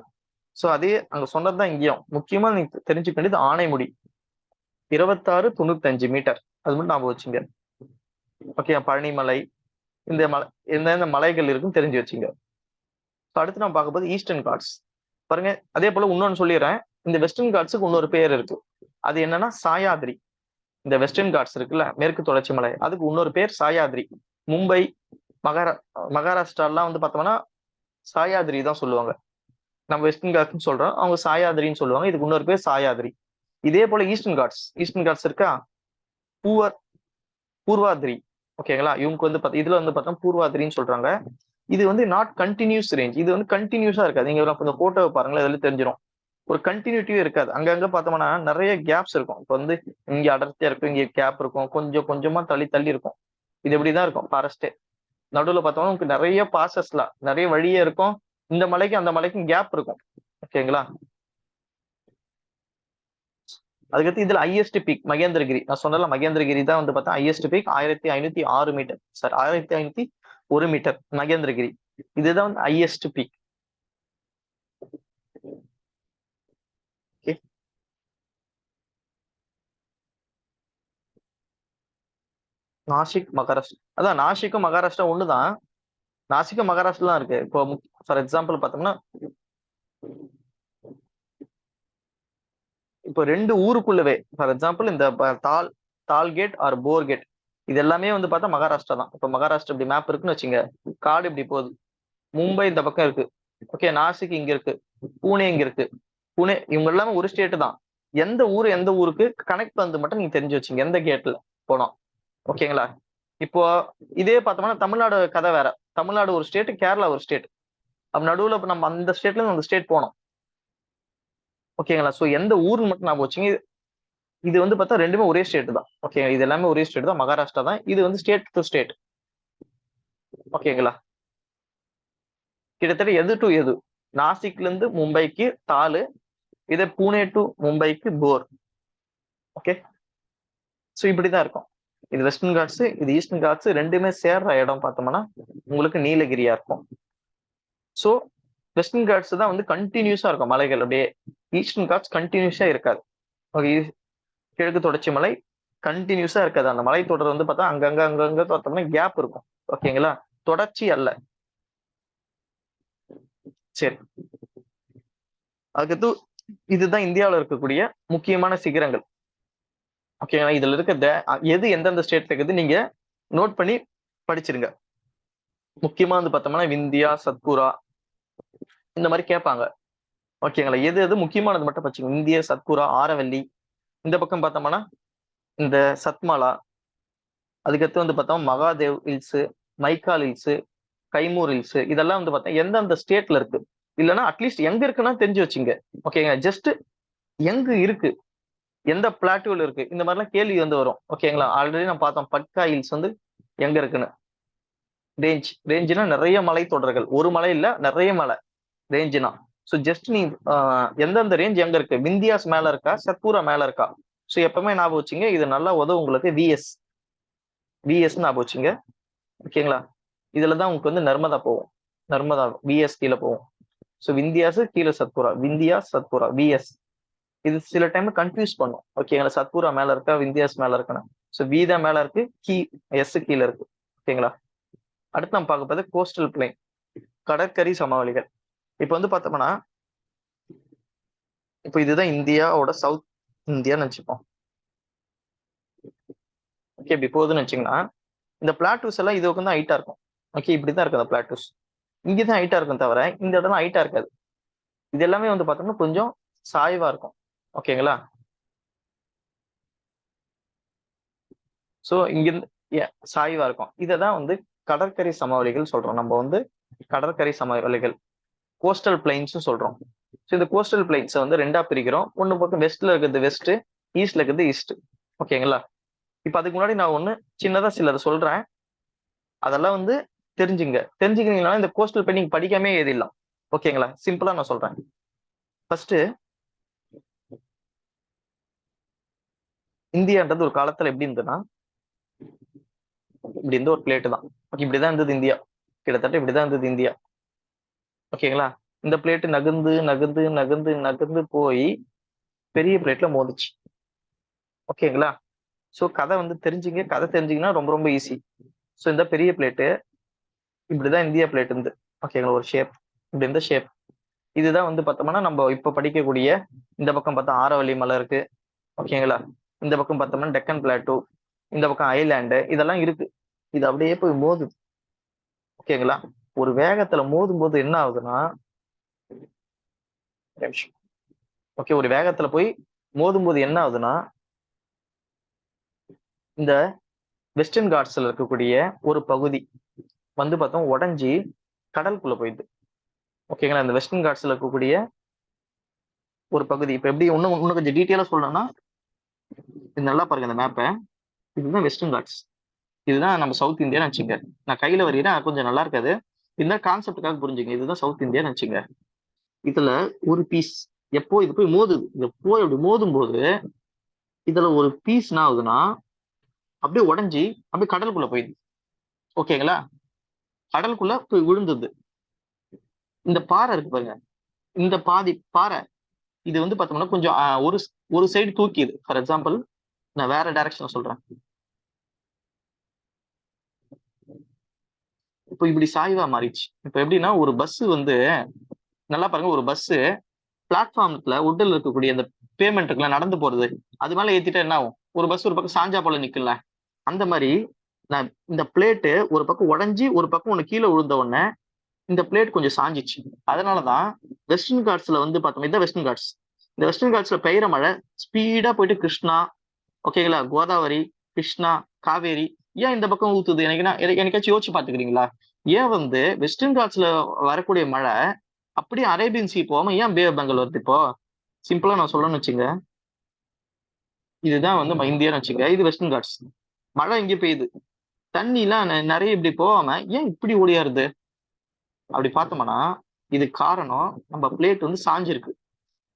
ஸோ அதே அங்க சொன்னதுதான் இங்கேயும் முக்கியமா நீங்க தெரிஞ்சுக்க வேண்டியது ஆனைமுடி, 2695 மீட்டர். அது மட்டும் ஞாபகம் வச்சுங்க. ஓகே. பழனிமலை, இந்த மலை, எந்தெந்த மலைகள் இருக்குன்னு தெரிஞ்சு வச்சுங்க. அடுத்து நம்ம பார்க்க போது ஈஸ்டர்ன் காட்ஸ். பாருங்க, அதே போல இன்னொன்னு சொல்லிடுறேன். இந்த வெஸ்டர்ன் காட்ஸுக்கு இன்னொரு பேர் இருக்கு. அது என்னன்னா சாயாதிரி. இந்த வெஸ்டர்ன் காட்ஸ் இருக்குல்ல, மேற்கு தொடர்ச்சி மலை, அதுக்கு இன்னொரு பேர் சாயாதிரி. மும்பை, மகாரா மகாராஷ்டிராலாம் வந்து பார்த்தோம்னா சாயாதிரி தான் சொல்லுவாங்க. நம்ம வெஸ்டர்ன் காட்ஸ்னு சொல்றோம், அவங்க சாயாதிரின்னு சொல்லுவாங்க. இதுக்கு இன்னொரு பேர் சாயாதிரி. இதே போல ஈஸ்டர்ன் காட்ஸ், ஈஸ்டர்ன் காட்ஸ் இருக்கா, பூவர் பூர்வாதிரி. ஓகேங்களா, இவங்க வந்து இதுல வந்து பார்த்தா பூர்வாதிரின்னு சொல்றாங்க. இது வந்து நாட் கண்டினியூஸ் ரேஞ்ச். இது வந்து கண்டினியூஸா இருக்காது. நீங்க இந்த போட்டோவை பாருங்களேன், இதுல தெரிஞ்சிடும். ஒரு கண்டினியூட்டியே இருக்காது. அங்கங்க பார்த்தோம்னா நிறைய கேப்ஸ் இருக்கும். இப்போ வந்து இங்க அடர்த்தியா இருக்கும், இங்க கேப் இருக்கும், கொஞ்சம் கொஞ்சமா தள்ளி தள்ளி இருக்கும். இது எப்படிதான் இருக்கும் ஃபாரஸ்டே. நடுவுல பார்த்தோம்னா உங்களுக்கு நிறைய பாசஸ்ல நிறைய வழியே இருக்கும். இந்த மலைக்கு அந்த மலைக்கும் கேப் இருக்கும். ஓகேங்களா. அதுக்கடுத்து இதுல ஹையஸ்ட் பீக் மகேந்திரகிரி. நான் சொன்னல, மகேந்திரகிரி தான் வந்து பார்த்தா highest peak, 1506 metre. Sir, 1501 metre Mahendragiri. இதுதான் வந்து ஹையஸ்ட் பீக். நாசிக், மகாராஷ்டிரா. அதான் நாசிக்கும் மகாராஷ்டிரா ஒண்ணுதான். நாசிக்கும் மகாராஷ்டிரா தான் இருக்கு. இப்போ ஃபார் எக்ஸாம்பிள் பார்த்தோம்னா, இப்போ 2 ஊருக்குள்ளவே ஃபார் எக்ஸாம்பிள் இந்த தால் கேட் ஆர் போர் கேட், இது எல்லாமே வந்து பார்த்தா மகாராஷ்டிரா தான். இப்போ மகாராஷ்டிரா இப்படி மேப் இருக்குன்னு வச்சுங்க, காடு இப்படி போகுது. மும்பை இந்த பக்கம் இருக்கு. ஓகே. நாசிக் இங்க இருக்கு, பூனே இங்க இருக்கு. புனே, இவங்க எல்லாமே ஒரு ஸ்டேட் தான். எந்த ஊர் எந்த ஊருக்கு கனெக்ட் வந்து மட்டும் நீங்க தெரிஞ்சு வச்சுங்க, எந்த கேட்ல போனோம். ஓகேங்களா. இப்போ இதே பார்த்தோம்னா தமிழ்நாடு கதை வேற. தமிழ்நாடு ஒரு ஸ்டேட், கேரளா ஒரு ஸ்டேட். அப்ப நடுவுல நம்ம அந்த ஸ்டேட்ல இருந்து அந்த ஸ்டேட் போனோம். ஓகேங்களா. சோ எந்த ஊர்னு மட்டும் ஞாபகம் வச்சுங்க. இது வந்து பார்த்தா ரெண்டுமே ஒரே ஸ்டேட் தான். ஓகே. இது எல்லாமே ஒரே ஸ்டேட் தான், மகாராஷ்டிரா தான். இது வந்து ஸ்டேட் டு ஸ்டேட். ஓகேங்களா. கிட்டத்தட்ட எது டு எது, நாசிக்ல இருந்து மும்பைக்கு தாலு, இதே பூனே டு மும்பைக்கு போர். ஓகே. ஸோ இப்படிதான் இருக்கும். இது வெஸ்டர்ன் காட்ஸ், இது ஈஸ்டர்ன் காட்ஸ், ரெண்டுமே சேர்ற இடம் பார்த்தோம்னா உங்களுக்கு நீலகிரியா இருக்கும். ஸோ வெஸ்டர்ன் காட்ஸ் தான் வந்து கண்டினியூஸா இருக்கும் மலைகள் அப்படியே. ஈஸ்டர்ன் காட்ஸ் கண்டினியூஸா இருக்காது. ஓகே. கிழக்கு தொடர்ச்சி மலை கண்டினியூஸா இருக்காது. அந்த மலை தொடர் வந்து பார்த்தா அங்கங்க அங்கங்க பார்த்தோம்னா கேப் இருக்கும். ஓகேங்களா. தொடர்ச்சி அல்ல. சரி. அதுக்கு இதுதான் இந்தியாவில் இருக்கக்கூடிய முக்கியமான சிகரங்கள். ஓகேங்களா. இதுல இருக்க எது எந்தெந்த ஸ்டேட்ல இருக்குது நீங்க நோட் பண்ணி படிச்சிருங்க. முக்கியமா வந்து பார்த்தோம்னா விந்தியா, சத்புரா இந்த மாதிரி கேட்பாங்க. ஓகேங்களா. எது எது முக்கியமானது மட்டும் படிச்சுங்க. இந்திய, சத்புரா, ஆரவல்லி. இந்த பக்கம் பார்த்தோம்னா இந்த சத்மாலா. அதுக்கடுத்து வந்து பார்த்தோம் Mahadev Hills, Maikal Hills, Kaimur Hills. இதெல்லாம் வந்து பார்த்தா எந்தெந்த ஸ்டேட்ல இருக்கு, இல்லைன்னா அட்லீஸ்ட் எங்க இருக்குன்னா தெரிஞ்சு வச்சுங்க. ஓகேங்க. ஜஸ்ட் எங்க இருக்கு, எந்த பிளாட்டூல இருக்கு, இந்த மாதிரிலாம் கேள்வி வந்து வரும். ஓகேங்களா. ஆல்ரெடி நான் பார்த்தோம் பட்கா ஹில்ஸ் வந்து எங்க இருக்குன்னு. ரேஞ்சுனா நிறைய மலை தொடர்கள், ஒரு மலை இல்ல நிறைய மலை ரேஞ்சுனா. ஸோ ஜஸ்ட் நீ எந்தெந்த ரேஞ்ச் எங்க இருக்கு, விந்தியாஸ் மேல இருக்கா, சத்பூரா மேல இருக்கா. ஸோ எப்பவுமே ஞாபகம் வச்சுங்க. இது நல்லா உதவும் உங்களுக்கு. விஎஸ் ஞாபகம் வச்சுங்க. ஓகேங்களா. இதுலதான் உங்களுக்கு வந்து நர்மதா போகும். நர்மதா விஎஸ் கீழே போகும். ஸோ விந்தியாஸ் கீழே சத்பூரா, விந்தியா சத்பூரா விஎஸ். இது சில டைம் கன்ஃபியூஸ் பண்ணும். ஓகேங்களா. சத்பூரா மேல இருக்கா, விந்தியாஸ் மேல இருக்கானா. ஸோ வி தான் மேல இருக்கு, எஸ் கீழே இருக்கு. ஓகேங்களா. அடுத்து நம்ம பார்க்க போது கோஸ்டல் பிளைன், கடற்கரை சமவெளிகள். இப்ப வந்து பார்த்தோம்னா இப்போ இதுதான் இந்தியாவோட சவுத் இந்தியான்னு வச்சுப்போம். ஓகே, இப்படி போகுதுன்னு வச்சுங்கன்னா இந்த பிளாட்டூஸ் எல்லாம் இது தான் ஹைட்டா இருக்கும். ஓகே, இப்படிதான் இருக்கும் அந்த பிளாட்டூஸ். இங்கதான் ஹைட்டா இருக்கும் தவிர இந்த இடம் ஹைட்டா இருக்காது. இது எல்லாமே வந்து பார்த்தோம்னா கொஞ்சம் சாய்வா இருக்கும். ஓகேங்களா? சோ இங்கிருந்து சாய்வா இருக்கும். இததான் வந்து கடற்கரை சமவெளிகள் சொல்றோம். நம்ம வந்து கடற்கரை சமவெளிகள் கோஸ்டல் பிளைன்ஸ் சொல்றோம். ஸோ இந்த கோஸ்டல் பிளைன்ஸை வந்து ரெண்டா பிரிக்கிறோம். ஒன்னு பக்கம் வெஸ்ட்ல இருக்கிறது வெஸ்ட், ஈஸ்ட்ல இருக்கிறது ஈஸ்ட். ஓகேங்களா? இப்ப அதுக்கு முன்னாடி நான் ஒண்ணு சின்னதா சிலதை சொல்றேன். அதெல்லாம் வந்து தெரிஞ்சுக்கிறீங்களா இந்த கோஸ்டல் பிளைன் நீங்க படிக்காமே எழுதிடலாம். ஓகேங்களா? சிம்பிளா நான் சொல்றேன். ஃபர்ஸ்ட், இந்தியான்றது ஒரு காலத்துல எப்படி இருந்ததுன்னா இப்படி இருந்த ஒரு பிளேட்டு தான். இப்படிதான் இருந்தது இந்தியா. கிட்டத்தட்ட இப்படிதான் இருந்தது இந்தியா. ஓகேங்களா? இந்த பிளேட் நகர்ந்து நகர்ந்து நகர்ந்து நகர்ந்து போய் பெரிய பிளேட்ல மோதுச்சு. ஓகேங்களா? சோ கதை வந்து கதை தெரிஞ்சிங்கன்னா ரொம்ப ரொம்ப ஈஸி. சோ இந்த பெரிய பிளேட்டு இப்படிதான் இந்தியா பிளேட் இருந்து. ஓகேங்களா? ஒரு ஷேப், இப்படி இருந்த ஷேப். இதுதான் வந்து பார்த்தோம்னா நம்ம இப்ப படிக்கக்கூடிய, இந்த பக்கம் பார்த்தா ஆரவல்லி மலை இருக்கு. ஓகேங்களா? இந்த பக்கம் பார்த்தோம்னா டெக்கன் பிளாட்டூ, இந்த பக்கம் ஐலாண்டு, இதெல்லாம் இருக்கு. இது அப்படியே போய் மோதுது. ஓகேங்களா? ஒரு வேகத்துல மோதும் போது என்ன ஆகுதுன்னா, ஓகே, ஒரு வேகத்துல போய் மோதும் போது என்ன ஆகுதுன்னா, இந்த வெஸ்டர்ன் காட்ஸ்ல இருக்கக்கூடிய ஒரு பகுதி வந்து பார்த்தோம் உடஞ்சி கடலுக்குள்ள போயிடுது. ஓகேங்களா? இந்த வெஸ்டர்ன் காட்ஸ்ல இருக்கக்கூடிய ஒரு பகுதி இப்ப எப்படி இன்னும் கொஞ்சம் டீட்டெயிலா சொல்லணும்னா, இது நல்லா பாருங்க இந்த மேப்பை. இதுதான் வெஸ்டர்ன் காட்ஸ். இதுதான் நம்ம சவுத் இந்தியான்னு வச்சுங்க. நான் கையில வரையிறேன், கொஞ்சம் நல்லா இருக்காது. இந்த கான்செப்டுக்காக புரிஞ்சுங்க. இதுதான் சவுத் இந்தியான்னு வச்சுங்க. இதுல ஒரு பீஸ் எப்போ இது போய் மோதுது, இப்படி மோதும் போது இதுல ஒரு பீஸ் என்ன ஆகுதுன்னா அப்படியே உடஞ்சி அப்படியே கடலுக்குள்ள போயிடுது. ஓகேங்களா? கடலுக்குள்ள போய் விழுந்தது. இந்த பாறை இருக்கு பாருங்க, இந்த பாதி பாறை இது வந்து பார்த்தோம்னா கொஞ்சம் ஒரு ஒரு சைடு தூக்கிது. ஃபார் எக்ஸாம்பிள், நான் வேற டைரக்ஷன் சொல்றேன். இப்போ இப்படி சாய்வா மாறிடுச்சு. இப்போ எப்படின்னா ஒரு பஸ் வந்து நல்லா பாருங்க, ஒரு பஸ் பிளாட்ஃபார்ம்ல உட்டில் இருக்கக்கூடிய அந்த பேமெண்ட் இருக்குல்ல, நடந்து போறது, அது மேல ஏத்திட்டா என்ன ஆகும்? ஒரு பஸ் ஒரு பக்கம் சாஞ்சா போல நிக்கல. அந்த மாதிரி நான் இந்த பிளேட்டு ஒரு பக்கம் உடஞ்சி ஒரு பக்கம் ஒண்ணு கீழே விழுந்த உடனே இந்த பிளேட் கொஞ்சம் சாஞ்சிச்சு. அதனாலதான் வெஸ்டர்ன் காட்ஸ்ல வந்து பார்த்தோம், இதான் வெஸ்டர்ன் காட்ஸ். இந்த வெஸ்டர்ன் காட்ஸ்ல பெய்யற மழை ஸ்பீடா போயிட்டு கிருஷ்ணா, ஓகேங்களா, கோதாவரி, கிருஷ்ணா, காவேரி ஏன் இந்த பக்கம் ஊத்துது? எனக்காச்சும் யோசிச்சு பாத்துக்கிறீங்களா? ஏன் வந்து வெஸ்டர்ன் காட்ஸ்ல வரக்கூடிய மழை அப்படியே அரேபியன் சி போகாம ஏன் பே ஆஃப் பெங்கால் வருது? இப்போ சிம்பிளா நான் சொல்லணும்னு வச்சுங்க, இதுதான் வந்து இந்தியான்னு வச்சுங்க, இது வெஸ்டர்ன் காட்ஸ். மழை இங்க பெய்யுது, தண்ணி எல்லாம் நிறைய இப்படி போகாம ஏன் இப்படி ஓடியாருது? அப்படி பார்த்தோம்னா இது காரணம் நம்ம பிளேட் வந்து சாஞ்சிருக்கு.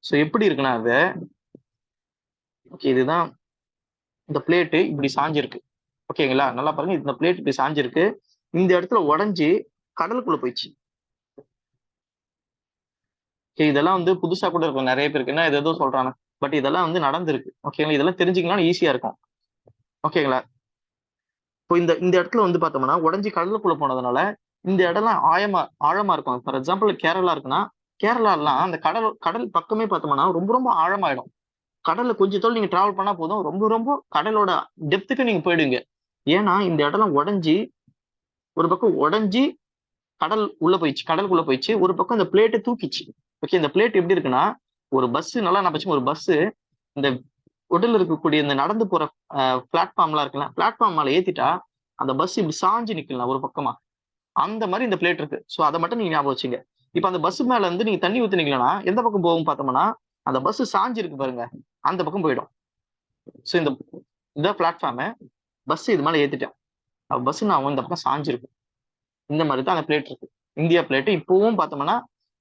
ஸோ எப்படி இருக்குன்னா அது, ஓகே, இதுதான் இந்த பிளேட்டு இப்படி சாஞ்சிருக்கு. ஓகேங்களா? நல்லா பாருங்க, இந்த பிளேட் இப்படி சாஞ்சிருக்கு. இந்த இடத்துல உடஞ்சி கடலுக்குள்ள போயிடுச்சு. இதெல்லாம் வந்து புதுசா கூட இருக்கும் நிறைய பேருக்கு, என்ன இது ஏதோ சொல்றாங்க, பட் இதெல்லாம் வந்து நடந்திருக்கு. ஓகேங்களா? இதெல்லாம் தெரிஞ்சுக்கலாம் ஈஸியா இருக்கும். ஓகேங்களா? இப்போ இந்த இந்த இடத்துல வந்து பார்த்தோம்னா உடஞ்சி கடலுக்குள்ள போனதுனால இந்த இடம்லாம் ஆழமா இருக்கும். ஃபார் எக்ஸாம்பிள் கேரளா இருக்குன்னா, கேரளாலாம் அந்த கடல் கடல் பக்கமே பார்த்தோம்னா ரொம்ப ரொம்ப ஆழமாயிடும். கடல்ல கொஞ்சம் தூரம் நீங்க டிராவல் பண்ணா போதும், ரொம்ப ரொம்ப கடலோட டெப்த்துக்கு நீங்க போயிடுவீங்க. ஏன்னா இந்த இடம் உடஞ்சி ஒரு பக்கம் உடஞ்சி கடலுக்குள்ள போயிடுச்சு. ஒரு பக்கம் இந்த பிளேட்டை தூக்கிச்சு. ஓகே, இந்த பிளேட் எப்படி இருக்குன்னா, ஒரு பஸ் நல்லா நான் ஒரு பஸ் இந்த உடல்ல இருக்கக்கூடிய இந்த நடந்து போற பிளாட்ஃபார்ம்லாம் இருக்குல்ல, பிளாட்ஃபார்ம் மேல ஏத்திட்டா அந்த பஸ் இப்படி சாஞ்சு நிக்கலாம் ஒரு பக்கமா. அந்த மாதிரி இந்த பிளேட் இருக்கு. சோ அதை மட்டும் நீங்க ஞாபகம் வச்சுங்க. இப்ப அந்த பஸ் மேல இருந்து நீங்க தண்ணி ஊத்துனீங்கன்னா எந்த பக்கம் போகும் பார்த்தோம்னா, அந்த பஸ் சாஞ்சு இருக்கு பாருங்க, அந்த பக்கம் போயிடும். சோ இந்த பிளாட்ஃபார்ம் பஸ் இது மேல ஏத்திட்டேன், பஸ் நான் இந்த பக்கம் சாஞ்சிருக்கு. இந்த மாதிரி தான் அந்த பிளேட் இருக்கு. இந்தியா பிளேட் இப்பவும் பார்த்தோம்னா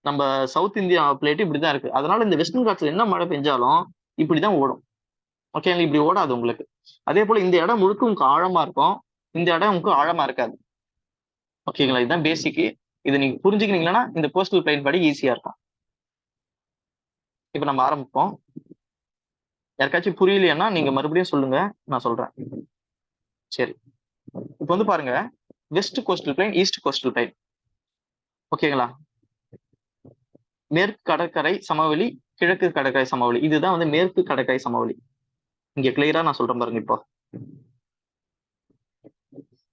நம்ம சவுத் இந்தியா பிளேட் இப்படிதான் இருக்கு. அதனால இந்த வெஸ்டர்ன் காட்ஸ்ல என்ன மழை பெஞ்சாலும் இப்படிதான் ஓடும். ஓகே, இப்படி ஓடாது உங்களுக்கு. அதே போல இந்த இடம் முழுக்க உங்களுக்கு ஆழமா இருக்கும், இந்த இடம் உங்களுக்கு ஆழமா இருக்காது. ஓகேங்களா? இதுதான் பேசிக். இது நீங்க புரிஞ்சுக்கிட்டீங்கன்னா இந்த கோஸ்டல் பிளைன் படி ஈஸியா இருக்கும். இப்ப நம்ம ஆரம்பிப்போம். யாருக்காச்சும் புரியலைன்னா நீங்க மறுபடியும் சொல்லுங்க, நான் சொல்றேன். சரி, இப்ப வந்து பாருங்க, west coastal plain, east coastal plain. ஓகேங்களா? மேற்கு கடற்கரை சமவெளி, கிழக்கு கடற்கரை சமவெளி. இதுதான் வந்து மேற்கு கடற்கரை சமவெளி. இங்க கிளியரா நான் சொல்றேன் பாருங்க.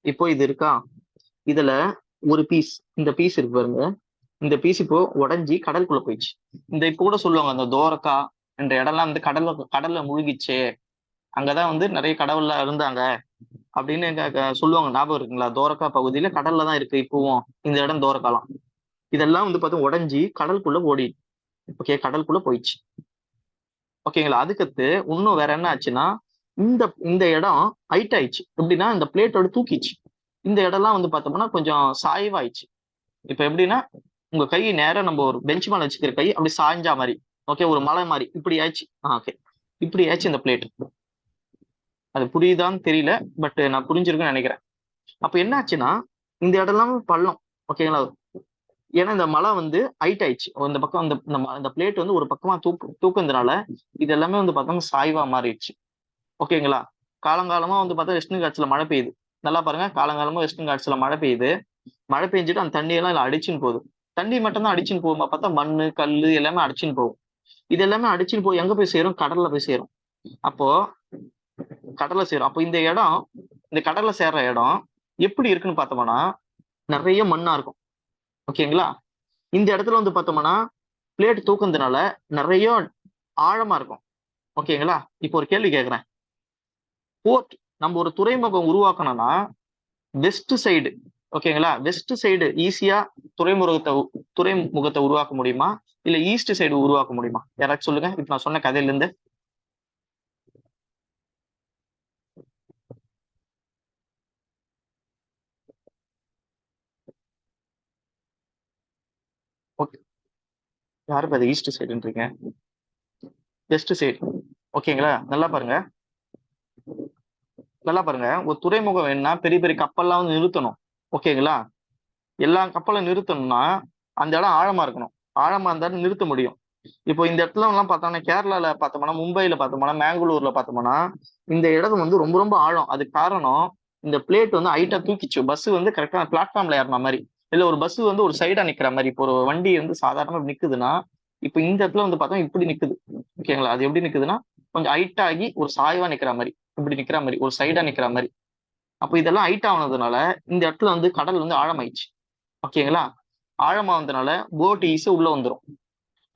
இப்போ இது இருக்கா, இதுல ஒரு பீஸ், இந்த பீஸ் இருக்கு பாருங்க, இந்த பீஸ் இப்போ உடஞ்சி கடலுக்குள்ள போயிடுச்சு. இந்த இப்போ கூட சொல்லுவாங்க அந்த தோரக்கா என்ற இடம்லாம் வந்து கடல்ல முழுகிச்சு, அங்கதான் வந்து நிறைய கடவுள்லாம் இருந்தாங்க அப்படின்னு சொல்லுவாங்க. ஞாபகம் இருக்குங்களா? தோரக்கா பகுதியில கடல்ல தான் இருக்கு இப்பவும் இந்த இடம் தோரக்காலாம். இதெல்லாம் வந்து பார்த்தா உடஞ்சி கடலுக்குள்ள ஓடி, ஓகே, கடலுக்குள்ள போயிடுச்சு. ஓகேங்களா? அதுக்கடுத்து இன்னும் வேற என்ன ஆச்சுன்னா, இந்த இந்த இடம் ஹைட் ஆயிடுச்சு. எப்படின்னா இந்த பிளேட்டோட தூக்கிச்சு. இந்த இடம்லாம் வந்து பார்த்தோம்னா கொஞ்சம் சாய்வாயிடுச்சு. இப்ப எப்படின்னா உங்க கை நேரம் நம்ம ஒரு பெஞ்ச் மேல வச்சுக்கிற கை அப்படி சாய்ஞ்சா மாதிரி, ஓகே, ஒரு மலை மாதிரி இப்படி ஆயிடுச்சு. ஓகே, இப்படி ஆயிடுச்சு இந்த பிளேட். அது புரியுதான்னு தெரியல, பட் நான் புரிஞ்சிருக்குன்னு நினைக்கிறேன். அப்ப என்ன ஆச்சுன்னா இந்த இடம்லாம் பள்ளம், ஓகேங்களா? ஏன்னா இந்த மலை வந்து ஹைட் ஆயிடுச்சு. இந்த பக்கம் இந்த பிளேட் வந்து ஒரு பக்கமா தூக்குனதுனால இது எல்லாமே வந்து பார்த்தோம்னா சாய்வா மாறிடுச்சு. ஓகேங்களா? காலங்காலமா வந்து பார்த்தா வெஸ்டர்ன் காட்ஸ்ல மழை பெய்யுது. நல்லா பாருங்க, காலங்காலமா வெஸ்டர்ன் காட்ஸ்ல மழை பெய்யுது. மழை பெஞ்சிட்டு அந்த தண்ணி எல்லாம் அடிச்சுன்னு போகுது. தண்ணி மட்டும் தான் அடிச்சுன்னு போகுமா பார்த்தா மண்ணு கல்லு எல்லாமே அடிச்சுன்னு போகும். இது எல்லாமே அடிச்சுன்னு போய் எங்க போய் சேரும்? கடல்ல போய் சேரும். அப்போ கடல்ல சேரும். அப்போ இந்த கடல்ல சேர்ற இடம் எப்படி இருக்குன்னு பார்த்தோம்னா நிறைய மண்ணா இருக்கும். ஓகேங்களா? இந்த இடத்துல வந்து பார்த்தோம்னா பிளேட் தூக்குனதுனால நிறைய ஆழமா இருக்கும். ஓகேங்களா? இப்போ ஒரு கேள்வி கேட்கிறேன். போர்ட், நம்ம ஒரு துறைமுகம் உருவாக்கணும்னா வெஸ்ட் சைடு, ஓகேங்களா, வெஸ்ட் சைடு ஈஸியா துறைமுகத்தை உருவாக்க முடியுமா, இல்ல ஈஸ்ட் சைடு உருவாக்க முடியுமா? யாராச்சும் சொல்லுங்க, இப்ப நான் சொன்ன கதையில இருந்து. ஓகே, யாரு அது ஈஸ்ட் சைடுன்றீங்க? West side. ஓகேங்களா? நல்லா பாருங்க, நல்லா பாருங்க. ஒரு துறைமுகம் வேணும்னா பெரிய பெரிய கப்பல்லாம் வந்து நிறுத்தணும். ஓகேங்களா? எல்லா கப்பலும் நிறுத்தணும்னா அந்த இடம் ஆழமா இருக்கணும். ஆழமா இருந்தாலும் நிறுத்த முடியும். இப்போ இந்த இடத்துல எல்லாம் பார்த்தோம்னா கேரளால பார்த்தோம்னா, மும்பைல பார்த்தோம்னா, மேங்களூர்ல பார்த்தோம்னா இந்த இடம் வந்து ரொம்ப ரொம்ப ஆழம். அதுக்கு காரணம் இந்த பிளேட் வந்து ஹைட்டா தூக்கிச்சு. பஸ் வந்து கரெக்டா பிளாட்ஃபார்ம்ல ஏறின மாதிரி, இல்ல ஒரு பஸ் வந்து ஒரு சைடா நிக்கிற மாதிரி. இப்போ ஒரு வண்டி வந்து சாதாரணமா நிக்குதுன்னா இப்ப இந்த இடத்துல வந்து பார்த்தா இப்படி நிக்குது. ஓகேங்களா? அது எப்படி நிக்குதுன்னா கொஞ்சம் ஹைட் ஆகி ஒரு சாய்வா நிக்கிற மாதிரி, இப்படி நிக்கிற மாதிரி, ஒரு சைடா நிக்கிற மாதிரி. அப்ப இதெல்லாம் ஹைட் ஆனதுனால இந்த இடத்துல வந்து கடல் வந்து ஆழமாயிடுச்சு. ஓகேங்களா? ஆழமானதுனால போட் ஈஸியா உள்ள வந்துடும்.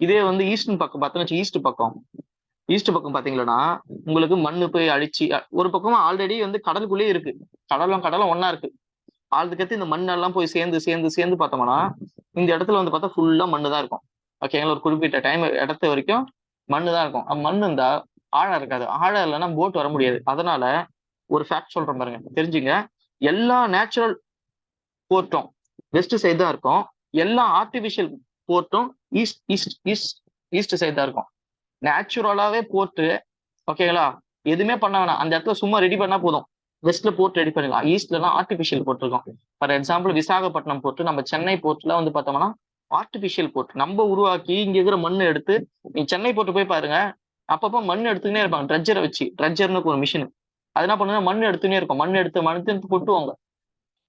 இதே வந்து ஈஸ்டர்ன் பக்கம் பார்த்தோம்னா, ஈஸ்ட் பக்கம் பாத்தீங்கன்னா உங்களுக்கு மண்ணு போய் அழிச்சு ஒரு பக்கமா ஆல்ரெடி வந்து கடலுக்குள்ளேயே இருக்கு. கடலும் ஒன்னா இருக்கு. அதுக்கடுத்து இந்த மண்ணெல்லாம் போய் சேர்ந்து சேர்ந்து சேர்ந்து பார்த்தோம்னா இந்த இடத்துல வந்து பார்த்தா ஃபுல்லா மண்ணு தான் இருக்கும். ஓகேங்களா? ஒரு குறிப்பிட்ட டைம் இடத்த வரைக்கும் மண்ணு தான் இருக்கும். மண்ணு இருந்தா ஆழம் இருக்காது. ஆழம் இல்லைன்னா போட் வர முடியாது. அதனால ஒரு ஃபேக்ட் சொல்றேன் பாருங்க, தெரிஞ்சுங்க. எல்லா நேச்சுரல் போர்ட்டும் வெஸ்ட் சைடு தான் இருக்கும். எல்லா ஆர்டிபிஷியல் போர்ட்டும் east east east east side தான் இருக்கும். நேச்சுரலாவே போர்ட்டு, ஓகேங்களா, எதுவுமே பண்ண வேணாம். அந்த இடத்துல சும்மா ரெடி பண்ணா போதும். வெஸ்ட்ல போர்ட் ரெடி பண்ணிடலாம். ஈஸ்ட்லாம் ஆர்டிபிஷியல் போர்ட் இருக்கும். ஃபார் எக்ஸாம்பிள் விசாகப்பட்டினம் போர்ட், நம்ம சென்னை போர்ட்ல வந்து பார்த்தோம்னா ஆர்டிபிஷியல் போர்ட் நம்ம உருவாக்கி இங்க இருக்கிற மண்ணு எடுத்து, நீ சென்னை போர்ட் போய் பாருங்க, அப்பப்போ மண் எடுத்துக்கினே இருப்பாங்க ட்ரெஜரை வச்சு. ட்ரெஜர்னு ஒரு மிஷின், அது என்ன பண்ணுன்னா மண் எடுத்துனே இருக்கும். மண் எடுத்து கொட்டுவாங்க.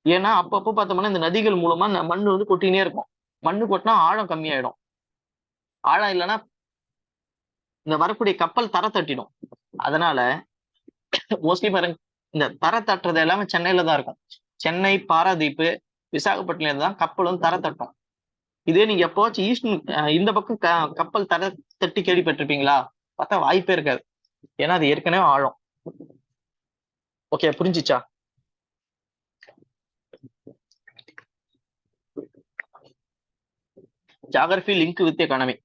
ஏன்னா அப்பப்போ பார்த்தோம்னா இந்த நதிகள் மூலமா மண் வந்து கொட்டினே இருக்கும். மண்ணு கொட்டினா ஆழம் கம்மியாயிடும். ஆழம் இல்லைன்னா இந்த வரக்கூடிய கப்பல் தர தட்டிடும். அதனால மோஸ்ட்லி பாருங்க, இந்த தர தட்டுறது எல்லாமே சென்னையில தான் இருக்கும். சென்னை, பாராதீப்பு, விசாகப்பட்டினம் தான் கப்பல் வந்து தர தட்டும். இதே நீங்க எப்போச்சும் இந்த பக்கம் கப்பல் தர தட்டி கேள்விப்பட்டிருப்பீங்களா? பார்த்தா வாய்ப்பே இருக்காது. ஏன்னா அது ஏற்கனவே ஆழம். ஓகே, புரிஞ்சிச்சா? Geography link with economy.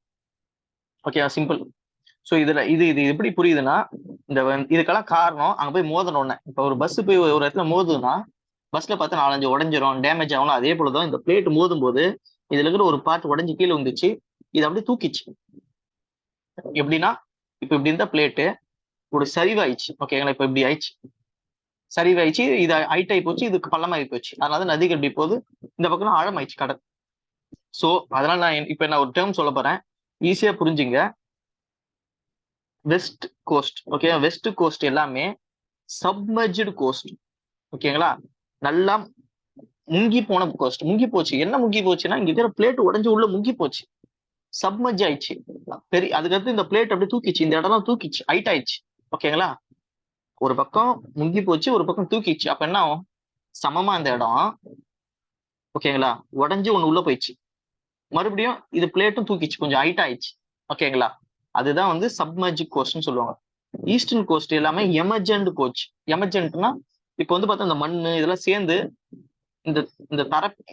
Okay, simple. So இது எப்படி புரியுதுன்னா, இதுக்கெல்லாம் காரணம் அங்க போய் மோதனோடனே. இப்போ ஒரு பஸ் போய் ஒரு இடத்துல மோதுன்னா பஸ்ல பார்த்து 4-5 உடஞ்சிரும், டேமேஜ் ஆகணும். அதே போலதான் இந்த பிளேட் மோதும் போது இதுல இருக்கிற ஒரு பார்ட் உடஞ்சி கீழே வந்துச்சு. இது அப்படியே தூக்கிச்சு. எப்படின்னா இப்ப இப்படி இருந்த பிளேட்டு ஒரு சரிவாயிடுச்சு. ஓகேங்களா? இப்ப இப்படி ஆயிடுச்சு, சரிவாயிடுச்சு. இது ஹைட் ஆகி போச்சு, இதுக்கு பள்ளமாகி போச்சு. அதனால நதிகள் இப்படி போகுது, இந்த பக்கம் ஆழமாயிடுச்சு கடல். சோ அதனால நான் ஒரு டேர்ம் சொல்ல போறேன், ஈஸியா புரிஞ்சுங்க. West coast, okay, west coast எல்லாமே சப்மர்ஜ்டு கோஸ்ட். ஓகேங்களா? நல்லா முங்கி போன கோஸ்ட், முங்கி போச்சு. என்ன முங்கி போச்சுன்னா இங்க இருக்கிற பிளேட் உடைஞ்சு உள்ள முங்கி போச்சு, சப்மர்ஜ் ஆயிடுச்சு. பெரிய அதுக்கடுத்து இந்த பிளேட் அப்படியே தூக்கிச்சு, இந்த இடம்லாம் தூக்கிச்சு, ஹைட் ஆயிடுச்சு. ஓகேங்களா? ஒரு பக்கம் முங்கி போச்சு, ஒரு பக்கம் தூக்கிச்சு. அப்ப என்ன ஆகும்? சமமா இந்த இடம், ஓகேங்களா, உடஞ்சு ஒண்ணு உள்ள போயிடுச்சு. மறுபடியும் இது பிளேட்டும் தூக்கிச்சு, கொஞ்சம் ஹைட் ஆயிடுச்சு. ஓகேங்களா? அதுதான் வந்து சப்மர்ஜ் கோஸ்ட்னு சொல்லுவாங்க. ஈஸ்டர்ன் கோஸ்ட் எல்லாமே எமர்ஜென்ட் கோச். எமர்ஜென்ட்னா இப்போ வந்து பார்த்தா இந்த மண்ணு இதெல்லாம் சேர்ந்து இந்த இந்த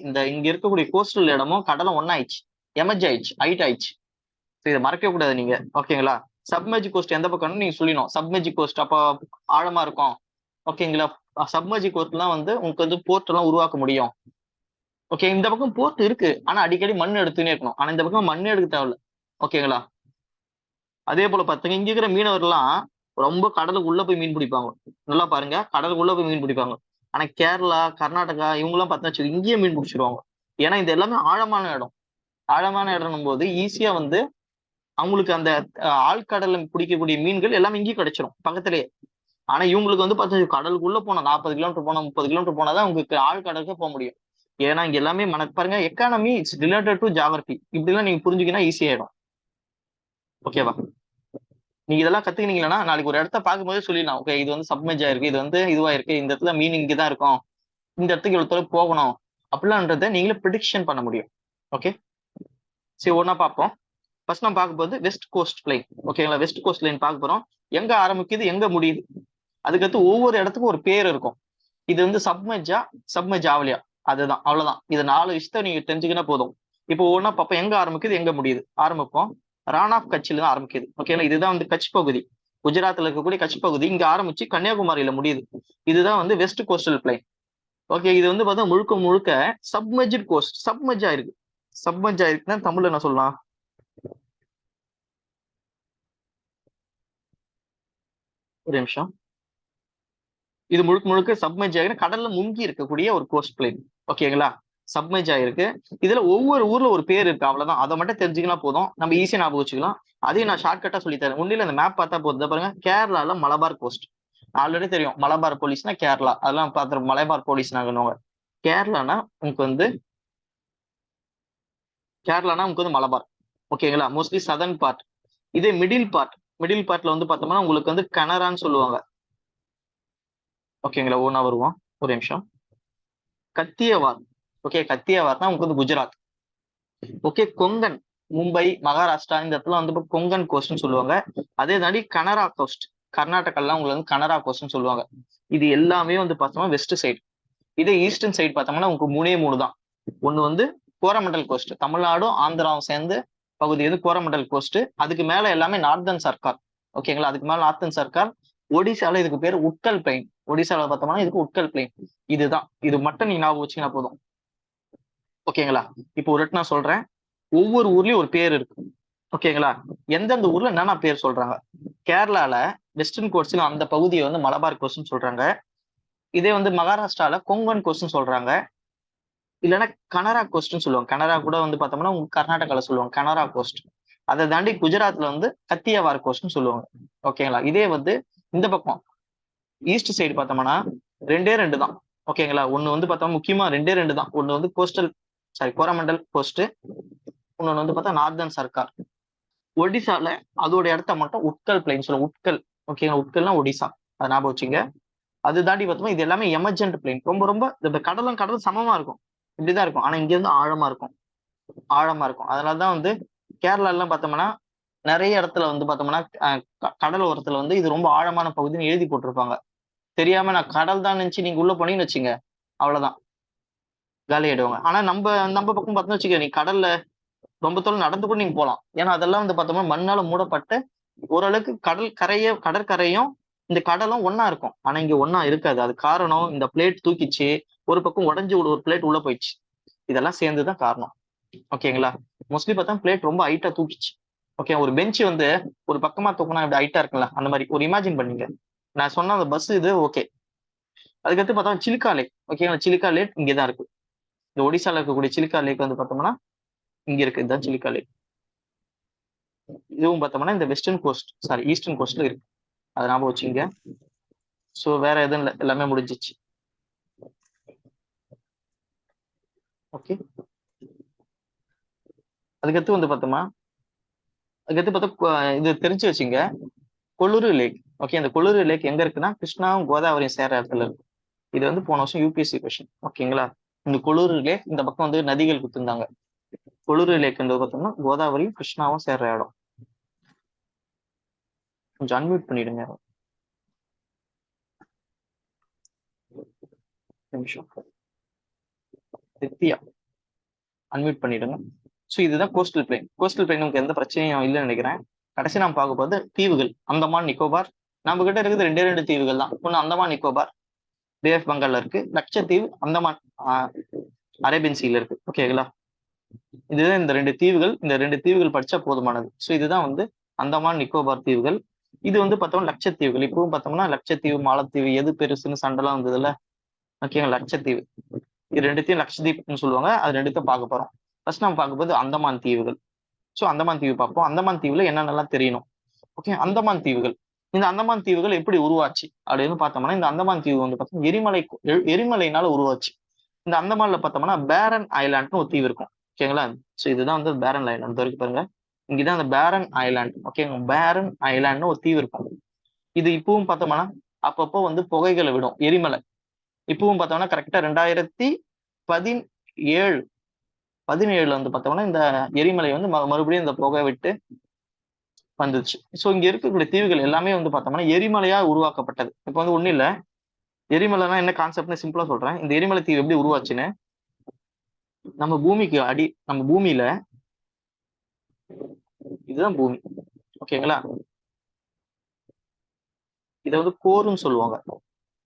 இந்த இங்க இருக்கக்கூடிய கோஸ்டல் இடமும் கடலும் ஒன்னாயிடுச்சு, எமர்ஜ் ஆயிடுச்சு, ஹைட் ஆயிடுச்சு. இதை மறக்கவே கூடாது நீங்க. ஓகேங்களா? சப்மர்ஜ் கோஸ்ட் எந்த பக்கம்னு நீங்க சொல்லணும். சப்மர்ஜ் கோஸ்ட் அப்ப ஆழமா இருக்கும். ஓகேங்களா? சப்மர்ஜ் கோஸ்ட்லாம் வந்து உங்களுக்கு வந்து போர்ட் எல்லாம் உருவாக்க முடியும். ஓகே, இந்த பக்கம் போர்ட் இருக்கு, ஆனா அடிக்கடி மண் எடுத்துனே இருக்கணும். ஆனா இந்த பக்கம் மண் எடுக்க தேவையில்ல. ஓகேங்களா? அதே போல பாத்தீங்க, இங்க இருக்கிற மீனவர்லாம் ரொம்ப கடலுக்கு உள்ள போய் மீன் பிடிப்பாங்க. நல்லா பாருங்க, கடலுக்கு உள்ள போய் மீன் பிடிப்பாங்க. ஆனா கேரளா, கர்நாடகா இவங்க எல்லாம் பார்த்தா இங்கேயே மீன் பிடிச்சிருவாங்க. ஏன்னா இது எல்லாமே ஆழமான இடம். ஆழமான இடம்னும் போது ஈஸியா வந்து அவங்களுக்கு அந்த ஆழ்கடல்ல பிடிக்கக்கூடிய மீன்கள் எல்லாமே இங்கேயும் கிடைச்சிரும் பக்கத்திலேயே. ஆனா இவங்களுக்கு வந்து பார்த்தா கடலுக்குள்ள போனா 40 கிலோமீட்டர் போனா 30 கிலோமீட்டர் போனாதான் உங்களுக்கு ஆழ்கடலுக்கு போக முடியும். ஏன்னா இங்க எல்லாமே பாருங்க, economy it's related to geography. இப்படி எல்லாம் நீங்க புரிஞ்சுக்கினா ஈஸியாயிடும். ஓகேவா? நீங்க இதெல்லாம் கத்துக்கினீங்கன்னா நாளைக்கு ஒரு இடத்த பார்க்கும்போது சொல்லிடலாம், ஓகே இது வந்து சப்மெர்ஜ் ஆயிருக்கு, இது வந்து இதுவா இருக்கு, இந்த இடத்துல மீனிங் இங்கதான் இருக்கும், இந்த இடத்துக்கு இவ்வளவு தூரம் போகணும் அப்படிலான்றத நீங்களே ப்ரிடிக்ஷன் பண்ண முடியும். ஓகே, சரி ஒன்னா பார்ப்போம். ஃபர்ஸ்ட் நம்ம பார்க்க போது வெஸ்ட் கோஸ்ட் பிளைன். ஓகேங்களா? வெஸ்ட் கோஸ்ட் பிளைன் பார்க்க போறோம். எங்க ஆரம்பிக்குது, எங்க முடியுது, அதுக்கடுத்து ஒவ்வொரு இடத்துக்கும் ஒரு பேர் இருக்கும். இது வந்து சப்மெர்ஜா, சப்மெர்ஜ் ஆவலியா, அதுதான், அவ்வளவுதான். இது 4 விஷயத்த நீங்க தெரிஞ்சுக்கினா போதும். இப்போ ஒவ்வொன்னா பார்ப்போம், எங்க ஆரம்பிக்குது எங்க முடியுது. ஆரம்பிப்போம், ரான் ஆஃப் கட்சில தான் ஆரம்பிக்குது. ஓகேங்களா? இதுதான் வந்து கட்ச் பகுதி, குஜராத்ல இருக்கக்கூடிய கட்ச் பகுதி. இங்க ஆரம்பிச்சு கன்னியாகுமரியில முடியுது. இதுதான் வந்து வெஸ்ட் கோஸ்டல் பிளைன். ஓகே, இது வந்து பார்த்தா முழுக்க முழுக்க சப்மெர்ஜ் கோஸ்ட், சப்மெர்ஜ் ஆயிருக்கு. சப்மெர்ஜ் ஆயிருக்குன்னா தமிழ்ல என்ன சொல்லலாம்? ஒரு நிமிஷம். இது முழுக்க முழுக்க சப்மெர்ஜ் ஆகிருக்கு, கடல்ல முங்கி இருக்கக்கூடிய ஒரு கோஸ்ட் பிளைன். ஓகேங்களா? சப்மெர்ஜ் ஆயிருக்கு. இதுல ஒவ்வொரு ஊர்ல ஒரு பேர் இருக்கு, அவ்வளவுதான். அதை மட்டும் தெரிஞ்சுக்கலாம் போதும், நம்ம ஈஸியா ஞாபகம் வச்சுக்கலாம். அதையும் நான் ஷார்ட்கட்டா சொல்லி தரேன். ஒன்னில இந்த மேப் பார்த்தா போதும். பாருங்க, கேரளால மலபார் கோஸ்ட் ஆல்ரெடி தெரியும். மலபார் போலீஸ்னா கேரளா, அதெல்லாம் பார்த்து மலபார் போலீஸ் நாங்க. கேரளானா உங்களுக்கு வந்து மலபார். ஓகேங்களா? Mostly southern part. இதே மிடில் பார்ட், மிடில் பார்ட்ல வந்து பார்த்தோம்னா உங்களுக்கு வந்து கனரான்னு சொல்லுவாங்க. ஓகேங்களா? ஒவ்வொன்றா வருவோம், ஒரு நிமிஷம். கத்தியவார். ஓகே, கத்தியவார்னா உங்களுக்கு வந்து குஜராத். ஓகே, கொங்கன், மும்பை, மகாராஷ்டிரா இந்த இடத்துல வந்து கொங்கன் கோஸ்ட்னு சொல்லுவாங்க. அதே தாண்டி கனரா கோஸ்ட், கர்நாடகாலாம் உங்களுக்கு வந்து கனரா கோஸ்ட்னு சொல்லுவாங்க. இது எல்லாமே வந்து பார்த்தோம்னா வெஸ்ட் சைடு. இதே ஈஸ்டர்ன் சைடு பார்த்தோம்னா உங்களுக்கு 3 தான். ஒண்ணு வந்து கோரமண்டல் கோஸ்ட், தமிழ்நாடும் ஆந்திராவும் சேர்ந்து பகுதி வந்து கோரமண்டல் கோஸ்ட். அதுக்கு மேல எல்லாமே நார்தன் சர்க்கார். ஓகேங்களா? அதுக்கு மேல நார்தன் சர்க்கார். ஒடிசால இதுக்கு பேர் உட்கல் பிளைன். ஒடிசால பார்த்தோம்னா இதுக்கு உட்கல் பிளைன். இதுதான், இது மட்டும் நீங்க ஞாபகம் வச்சீங்கன்னா போதும். ஓகேங்களா? இப்போ ஒரு நான் சொல்றேன், ஒவ்வொரு ஊர்லயும் ஒரு பேர் இருக்கு. ஓகேங்களா? எந்தெந்த ஊர்ல என்னென்ன பேர் சொல்றாங்க. கேரளால வெஸ்டர்ன் கோஸ்ட்ல அந்த பகுதியை வந்து மலபார் கோஸ்ட்னு சொல்றாங்க. இதே வந்து மகாராஷ்டிரால கொங்கன் கோஸ்ட்னு சொல்றாங்க. இல்லைன்னா கனரா கோஸ்ட்னு சொல்லுவாங்க. கனரா கூட வந்து பார்த்தோம்னா கர்நாடகால சொல்லுவாங்க கனரா கோஸ்ட். அதை தாண்டி குஜராத்ல வந்து கத்தியவார் கோஸ்ட்னு சொல்லுவாங்க. ஓகேங்களா? இதே வந்து இந்த பக்கம் ஈஸ்ட் சைடு பார்த்தோம்னா 2 தான். ஓகேங்களா? ஒண்ணு வந்து பார்த்தோம்னா முக்கியமா 2 தான். ஒண்ணு வந்து கோஸ்டல், சாரி, கோரமண்டல் கோஸ்ட். இன்னொன்னு வந்து பார்த்தா நார்தன் சர்க்கார். ஒடிசால அதோட இடத்த மட்டும் உட்கல் பிளைன் சொல்லுவோம். உட்கல். ஓகேங்களா? உட்கல்னா ஒடிசா, அதை ஞாபகம் வச்சுங்க. அது தாண்டி பார்த்தோம்னா இது எல்லாமே எமர்ஜென்ட் பிளைன். ரொம்ப ரொம்ப இந்த கடலும் சமமா இருக்கும், இப்படிதான் இருக்கும். ஆனா இங்க இருந்து ஆழமா இருக்கும், ஆழமா இருக்கும். அதனாலதான் வந்து கேரளா எல்லாம் பார்த்தோம்னா நிறைய இடத்துல வந்து பார்த்தோம்னா கடல் ஓரத்துல வந்து இது ரொம்ப ஆழமான பகுதின்னு எழுதி போட்டிருப்பாங்க. தெரியாம நான் கடல் தான் நினைச்சு நீங்க உள்ள போனீங்கன்னு வச்சுங்க, அவ்வளவுதான், காலி ஆயிடுவாங்க. ஆனா நம்ம நம்ம பக்கம் பார்த்தோம்னு வச்சுக்க, நீ கடல்ல ரொம்ப தூரம் நடந்து கூட நீங்க போகலாம். ஏன்னா அதெல்லாம் வந்து பார்த்தோம்னா மண்ணால மூடப்பட்டு ஓரளவுக்கு கடற்கரையும் இந்த கடலும் ஒன்னா இருக்கும். ஆனா இங்க ஒன்னா இருக்காது. அது காரணம் இந்த பிளேட் தூக்கிச்சு, ஒரு பக்கம் உடஞ்சு ஒரு பிளேட் உள்ள போயிடுச்சு. இதெல்லாம் சேர்ந்துதான் காரணம். ஓகேங்களா? மோஸ்ட்லி பார்த்தா பிளேட் ரொம்ப ஹைட்டா தூக்கிச்சு. ஓகே, ஒரு பெஞ்ச் வந்து ஒரு பக்கமா தூக்கினா இப்படி ஹைட்டா இருக்குல்ல, அந்த மாதிரி ஒரு இமேஜின் பண்ணீங்க. நான் சொன்ன அந்த பஸ் இது ஓகே. அதுக்கடுத்து பார்த்தா சிலிக்கா லேக். ஓகேங்களா? சிலிக்கா லேக் இங்கதான் இருக்கு. இந்த ஒடிசால இருக்கக்கூடிய சிலிக்கா லேக் வந்து பார்த்தோம்னா இங்க இருக்கு. இதுதான் சிலிக்கா லேக். இதுவும் பார்த்தோம்னா இந்த வெஸ்டர்ன் கோஸ்ட், சாரி ஈஸ்டர்ன் கோஸ்ட்ல இருக்கு. அதை ஞாபகம் வச்சுங்க. சோ வேற எதுவும் இல்லை, எல்லாமே முடிஞ்சிச்சு. ஓகே, அதுக்கடுத்து வந்து பார்த்தோமா, அதுக்கடுத்து பார்த்தா இது தெரிஞ்சு வச்சுங்க, கொள்ளுரு லேக். ஓகே, இந்த கொள்ளுரு லேக் எங்க இருக்குன்னா கிருஷ்ணாவும் கோதாவரியும் சேர இடத்துல இருக்கு. இது வந்து போன வருஷம் யூபிஎஸ்சி கொஸ்டின். ஓகேங்களா, இந்த கொள்ளுரு லேக் இந்த பக்கம் வந்து நதிகள் கொடுத்திருந்தாங்க. கொள்ளுரு லேக் பார்த்தோம்னா கோதாவரியும் கிருஷ்ணாவும் சேர்ற இடம். கொஞ்சம் அன்மியூட் பண்ணிடுங்க நிமிஷம். நித்யா அன்மியூட் பண்ணிடுங்க. ஸோ இதுதான் கோஸ்டல் பிளைன். கோஸ்டல் பிளைன் உங்களுக்கு எந்த பிரச்சனையும் இல்லைன்னு நினைக்கிறேன். கடைசி நம்ம பார்க்க போது தீவுகள், அந்தமான் நிக்கோபார். நம்ம கிட்ட இருக்குது ரெண்டு தீவுகள் தான். ஒன்று அந்தமான் நிக்கோபார் பே ஆஃப் பெங்கால்ல இருக்கு, லட்சத்தீவு அந்தமான் அரேபியன் சீல இருக்கு. ஓகேங்களா, இதுதான் இந்த ரெண்டு தீவுகள். இந்த ரெண்டு தீவுகள் படிச்சா போதுமானது. ஸோ இதுதான் வந்து அந்தமான் நிக்கோபார் தீவுகள். இது வந்து பார்த்தோம்னா லட்சத்தீவுகள். இப்பவும் பார்த்தோம்னா லட்சத்தீவு மாலத்தீவு எது பெருசுன்னு சண்டைலாம் வந்ததுல. ஓகேங்களா, லட்சத்தீவு இது ரெண்டுத்தையும் லட்சத்தீப்னு சொல்லுவாங்க. அது ரெண்டுத்தையும் பார்க்க போறோம். ஃபர்ஸ்ட் நம்ம பார்க்கும்போது அந்தமான் தீவுகள். ஸோ அந்தமான் தீவு பார்ப்போம். அந்தமான் தீவுல என்னென்னலாம் தெரியணும். ஓகே, அந்தமான் தீவுகள். இந்த அந்தமான் தீவுகள் எப்படி உருவாச்சு அப்படின்னு பார்த்தோம்னா, இந்த அந்தமான் தீவு வந்து பார்த்தோம்னா எரிமலைனால உருவாச்சு. இந்த அந்தமான்ல பார்த்தோம்னா பேரன் ஐலாண்ட்னு ஒரு தீவு இருக்கும். ஓகேங்களா, ஸோ இதுதான் வந்து பேரன் ஐலாண்ட் வரைக்கும் பாருங்க. இங்கதான் அந்த பேரன் ஐலாண்ட். ஓகேங்க, பேரன் ஐலாண்ட்னு ஒரு தீவு இருக்கும். இது இப்பவும் பார்த்தோம்னா அப்பப்போ வந்து புகைகளை விடும் எரிமலை. இப்பவும் பார்த்தோம்னா கரெக்டா 2017 வந்து பார்த்தோம்னா இந்த எரிமலை வந்து மறுபடியும் இந்த புகை விட்டு வந்துச்சு. ஸோ இங்க இருக்கக்கூடிய தீவுகள் எல்லாமே வந்து பார்த்தோம்னா எரிமலையா உருவாக்கப்பட்டது. இப்போ வந்து ஒன்றும் இல்லை, எரிமலைனா என்ன கான்செப்ட்னு சிம்பிளா சொல்றேன். இந்த எரிமலை தீவு எப்படி உருவாச்சுன்னு, நம்ம பூமிக்கு நம்ம பூமியில இதுதான் பூமி. ஓகேங்களா, இதை வந்து கோருன்னு சொல்லுவாங்க,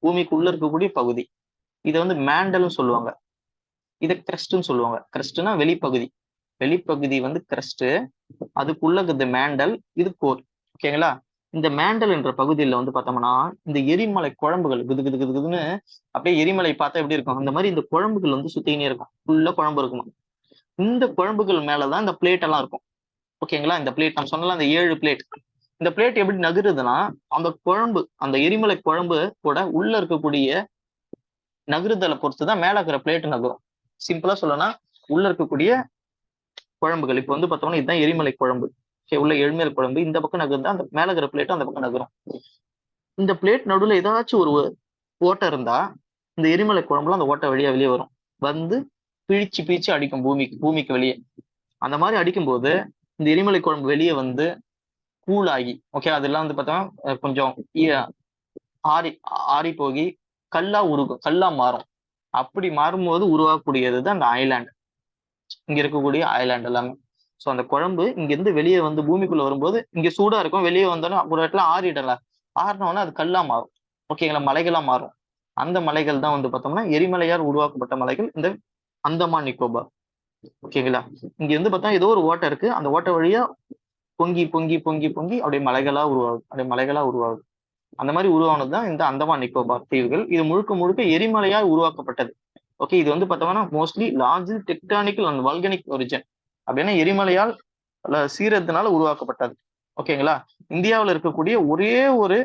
பூமிக்குள்ள இருக்கக்கூடிய பகுதி. இதை வந்து மேண்டல்னு சொல்லுவாங்க, இதை கிரஸ்ட்னு சொல்லுவாங்க. கிரஸ்ட்னா வெளிப்பகுதி, வெளிப்பகுதி வந்து கிரஸ்ட், அதுக்குள்ள இருக்கிறது மேண்டல், இது கோர். ஓகேங்களா, இந்த மேண்டல் என்ற பகுதியில் வந்து பார்த்தோம்னா இந்த எரிமலை குழம்புகள் குது குது குது குதுன்னு அப்படியே எரிமலை பார்த்தா எப்படி இருக்கும் அந்த மாதிரி இந்த குழம்புகள் வந்து சுத்தினே இருக்கும். ஃபுல்லா குழம்பு இருக்குமா. இந்த குழம்புகள் மேலதான் இந்த பிளேட் எல்லாம் இருக்கும். ஓகேங்களா, இந்த பிளேட் நம்ம சொன்னலாம், அந்த 7 பிளேட். இந்த பிளேட் எப்படி நகருதுன்னா அந்த குழம்பு, அந்த எரிமலை குழம்பு கூட உள்ள இருக்கக்கூடிய நகருதலை பொறுத்துதான் மேல இருக்கிற பிளேட் நகரும். சிம்பிளா சொல்லனா, உள்ள இருக்கக்கூடிய குழம்புகள் இப்போ வந்து பார்த்தோம்னா இதுதான் எரிமலை குழம்பு. உள்ள எரிமலை குழம்பு இந்த பக்கம் நகர்ந்தா அந்த மேல இருக்கிற பிளேட்டும் அந்த பக்கம் நகரும். இந்த பிளேட் நடுவுல ஏதாச்சும் ஒரு ஓட்டை இருந்தா இந்த எரிமலை குழம்புல அந்த ஓட்டை வெளியே வரும், வந்து பிழிச்சு பிழிச்சு அடிக்கும் பூமிக்கு வெளியே. அந்த மாதிரி அடிக்கும்போது இந்த எரிமலை குழம்பு வெளியே வந்து கூலாகி, ஓகே, அதெல்லாம் வந்து பார்த்தோம்னா கொஞ்சம் ஆறி ஆறி போகி கல்லா மாறும். அப்படி மாறும்போது உருவாகக்கூடியது தான் அந்த ஐலாண்ட். இங்க இருக்கக்கூடிய ஐலாண்ட் எல்லாமே. ஸோ அந்த குழம்பு இங்க இருந்து வெளியே வந்து பூமிக்குள்ள வரும்போது இங்க சூடா இருக்கும், வெளியே வந்தாலும் ஒரு இடத்துல ஆறிடல, ஆறினோன்னா அது கல்லா மாறும். ஓகேங்களா, மலைகளா மாறும். அந்த மலைகள் தான் வந்து பார்த்தோம்னா எரிமலையால் உருவாக்கப்பட்ட மலைகள் இந்த அந்தமான் நிக்கோபார். ஓகேங்களா, இங்க இருந்து பார்த்தா ஏதோ ஒரு ஓட்டை இருக்கு, அந்த ஓட்டை வழியா பொங்கி பொங்கி பொங்கி பொங்கி அப்படியே மலைகளா உருவாகுது. அந்த மாதிரி உருவானது தான் இந்த அந்தமான் நிக்கோபார் தீவுகள். இது முழுக்க முழுக்க எரிமலையால் உருவாக்கப்பட்டது. ஓகே, இது வந்து பார்த்தோம்னா mostly large tectonical and volcanic origin, அப்படின்னா எரிமலையால் சீரத்தினால உருவாக்கப்பட்டது. ஓகேங்களா, இந்தியாவில் இருக்கக்கூடிய ஒரே ஒரு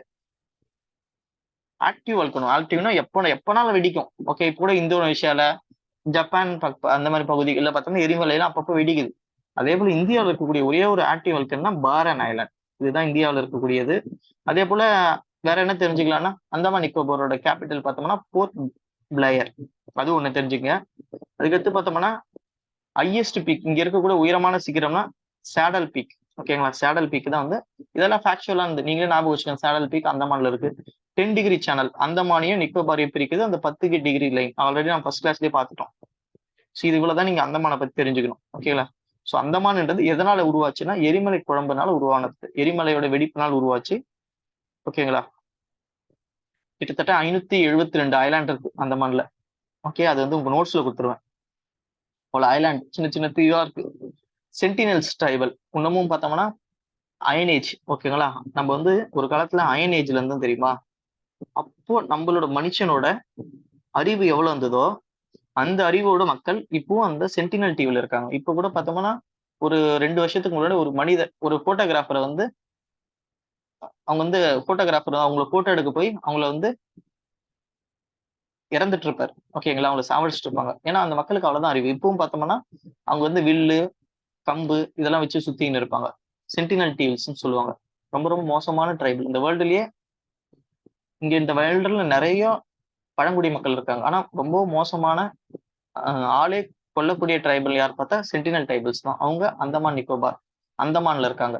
ஆக்டிவ் வால்கனோ. ஆக்டிவ்னா எப்பனாலும் வெடிக்கும். ஓகே, கூட இந்தோனேஷியால, ஜப்பான் அந்த மாதிரி பகுதிகளில் பார்த்தோம்னா எரிமலையெல்லாம் அப்பப்போ வெடிக்குது. அதே போல இந்தியாவில் இருக்கக்கூடிய ஒரே ஒரு ஆக்டிவ் வால்கன் தான் பாரன் ஐலாண்ட். இதுதான் இந்தியாவில் இருக்கக்கூடியது. அதே போல வேற என்ன தெரிஞ்சுக்கலாம்னா, அந்தமான் நிக்கோபாரோட கேபிட்டல் பார்த்தோம்னா போர்ட் பிளேயர், அது ஒண்ணு தெரிஞ்சுக்கங்க. அதுக்கடுத்து பார்த்தோம்னா ஹையஸ்ட் பீக், இங்க இருக்கக்கூடிய உயரமான சிகரம்னா சேடல் பீக். ஓகேங்களா, சேடல் பீக் தான் வந்து இதெல்லாம் ஃபேக்சுவலா இருந்து நீங்களே ஞாபகம் வச்சுக்கோங்க. சேடல் பீக் அந்தமான்ல இருக்கு. 10 டிகிரி சேனல் அந்தமானையும் நிக்கோபாரையும் பிரிக்குது அந்த 10 டிகிரி லைன். ஆல்ரெடி நம்ம ஃபர்ஸ்ட் கிளாஸ்லயே பார்த்துட்டோம். ஸோ இது இவ்வளவுதான் நீங்க அந்தமானை பத்தி தெரிஞ்சுக்கணும். ஓகேங்களா, ஸோ அந்தமான்ன்றது எதனால உருவாச்சுன்னா எரிமலை குழம்புனால உருவானது, எரிமலையோட வெடிப்புனால் உருவாச்சு. ஓகேங்களா, கிட்டத்தட்ட 572 ஐலாண்ட் இருக்கு அந்தமான்ல. ஓகே, அது வந்து உங்க நோட்ஸ்ல கொடுத்துருவேன். அவ்வளவு ஐலாண்ட் சின்ன சின்ன தீவா இருக்கு. சென்டினல்ஸ் ட்ரைபல் இன்னமும் பார்த்தோம்னா அயனேஜ். ஓகேங்களா, நம்ம வந்து ஒரு காலத்துல அயனேஜ்ல இருந்தோம் தெரியுமா. அப்போ நம்மளோட மனுஷனோட அறிவு எவ்வளவு இருந்ததோ அந்த அறிவோட மக்கள் இப்போ அந்த சென்டினல் டிவில இருக்காங்க. இப்போ கூட பார்த்தோம்னா ஒரு 2 வருஷத்துக்கு முன்னாடி ஒரு மனிதர், ஒரு போட்டோகிராஃபரை வந்து அவங்க வந்து போட்டோகிராஃபர் அவங்கள போட்டோ எடுக்க போய் அவங்கள வந்து இறந்துட்டு இருப்பாரு. ஓகேங்களா, அவங்களை சாவடிச்சுட்டு இருப்பாங்க. ஏன்னா அந்த மக்களுக்கு அவ்வளவுதான் அறிவு. இப்பவும் பார்த்தோம்னா அவங்க வந்து வில்லு, கம்பு இதெல்லாம் வச்சு சுத்தின்னு இருப்பாங்க. சென்டினல் டீல்ஸ்ன்னு சொல்லுவாங்க. ரொம்ப ரொம்ப மோசமான ட்ரைபல் இந்த வேர்ல்டுலயே. இங்க இந்த வேர்ல்டுல நிறைய பழங்குடி மக்கள் இருக்காங்க. ஆனா ரொம்ப மோசமான ஆளே கொல்லக்கூடிய ட்ரைபல் யார் பார்த்தா சென்டினல் ட்ரைபல்ஸ் தான். அவங்க அந்தமான் நிக்கோபார், அந்தமான்ல இருக்காங்க.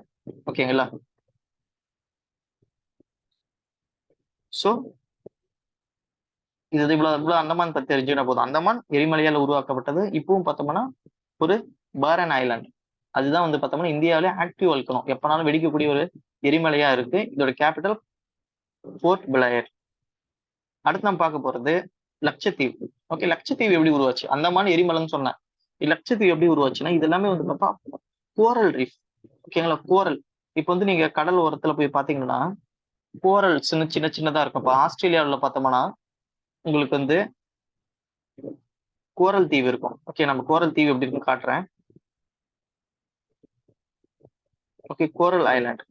ஓகேங்களா. சோ இது இவ்வளவு அந்தமான் பத்தி தெரிஞ்சுக்கிட்டா போதும். அந்தமான் எரிமலையால் உருவாக்கப்பட்டது. இப்பவும் பார்த்தோம்னா ஒரு பாரன் ஐலாண்ட். அதுதான் வந்து பார்த்தோம்னா இந்தியாவிலே ஆக்டிவ் வல்கனோ, எப்பனாலும் வெடிக்கக்கூடிய ஒரு எரிமலையா இருக்கு. இதோட கேபிட்டல் போர்ட் பிளேயர். அடுத்து நம்ம பார்க்க போறது லட்சத்தீவு. ஓகே, லட்சத்தீவு எப்படி உருவாச்சு? அந்தமான எரிமலைன்னு சொன்னேன். லட்சத்தீவு எப்படி உருவாச்சுன்னா இது எல்லாமே வந்து பார்த்தா கோரல் ரீஃப். ஓகேங்களா, கோரல். இப்ப வந்து நீங்க கடல் ஓரத்துல போய் பாத்தீங்கன்னா கோரல் சின்ன சின்ன சின்னதா இருக்கும். இப்ப ஆஸ்திரேலியாவில் பார்த்தோம்னா உங்களுக்கு வந்து கோரல் தீவு இருக்கும். ஓகே, நம்ம கோரல் தீவு எப்படி இருக்குன்னு காட்டுறேன். ஓகே, கோரல் ஐலாண்ட்.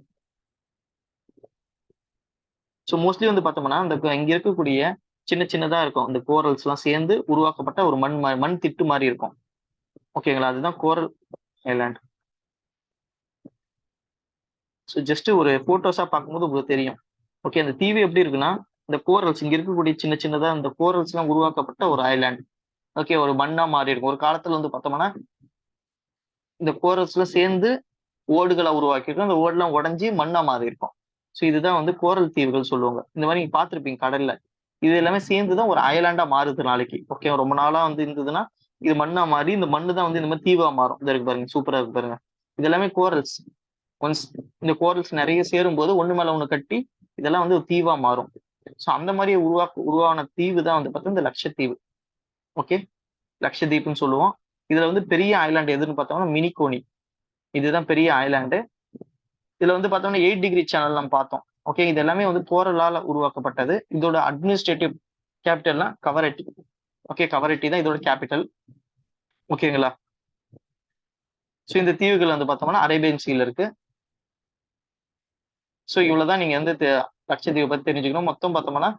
ஸோ மோஸ்ட்லி வந்து பார்த்தோம்னா அந்த இங்க இருக்கக்கூடிய சின்ன சின்னதா இருக்கும். இந்த கோரல்ஸ் எல்லாம் சேர்ந்து உருவாக்கப்பட்ட ஒரு மண் திட்டு மாதிரி இருக்கும். ஓகேங்களா, அதுதான் கோரல் ஐலாண்ட். ஸோ ஜஸ்ட் ஒரு போட்டோஸா பார்க்கும்போது உங்களுக்கு தெரியும். ஓகே, அந்த தீவு எப்படி இருக்குன்னா இந்த கோரல்ஸ் இங்க இருக்கக்கூடிய சின்ன சின்னதா இந்த கோரல்ஸ் எல்லாம் உருவாக்கப்பட்ட ஒரு ஐலாண்ட். ஓகே, ஒரு மண்ணா மாறி இருக்கும். ஒரு காலத்துல வந்து பார்த்தோம்னா இந்த கோரல்ஸ்ல சேர்ந்து ஓடுகளை உருவாக்கியிருக்கும். அந்த ஓடுலாம் உடஞ்சி மண்ணா மாறி இருக்கும். ஸோ இதுதான் வந்து கோரல் தீவுகள் சொல்லுவாங்க. இந்த மாதிரி நீங்க பார்த்திருப்பீங்க கடல்ல. இது எல்லாமே சேர்ந்துதான் ஒரு அயலாண்டா மாறுது நாளைக்கு. ஓகே, ரொம்ப நாளா வந்து இருந்ததுன்னா இது மண்ணா மாறி இந்த மண்ணு தான் வந்து இந்த மாதிரி தீவா மாறும். இது இருக்கு பாருங்க, சூப்பரா இருக்கு பாருங்க. இது எல்லாமே கோரல்ஸ். ஒன்ஸ் இந்த கோரல்ஸ் நிறைய சேரும் போது ஒண்ணு மேல ஒண்ணு கட்டி இதெல்லாம் வந்து ஒரு தீவா மாறும். ஸோ அந்த மாதிரி உருவான தீவு தான் வந்து பார்த்தா இந்த லட்சத்தீவு. ஓகே, லட்சத்தீவுன்னு சொல்லுவோம். இதுல வந்து பெரிய ஐலாண்ட் எதுன்னு பார்த்தோம்னா மினிகோனி. இதுதான் பெரிய ஐலாண்டு. இதுல வந்து பார்த்தோம்னா 8 டிகிரி சேனல் நம்ம பார்த்தோம். ஓகே, இது எல்லாமே வந்து கோரலால உருவாக்கப்பட்டது. இதோட அட்மினிஸ்ட்ரேட்டிவ் கேபிட்டல்னா கவரட்டி. ஓகே, கவரட்டி தான் இதோட கேபிட்டல். ஓகேங்களா. ஸோ இந்த தீவுகள் வந்து பார்த்தோம்னா அரேபியன் சீல இருக்கு. ஸோ இவ்வளவுதான் நீங்க வந்து லட்சத்தீவை பத்தி தெரிஞ்சுக்கணும். மொத்தம் பார்த்தோம்னா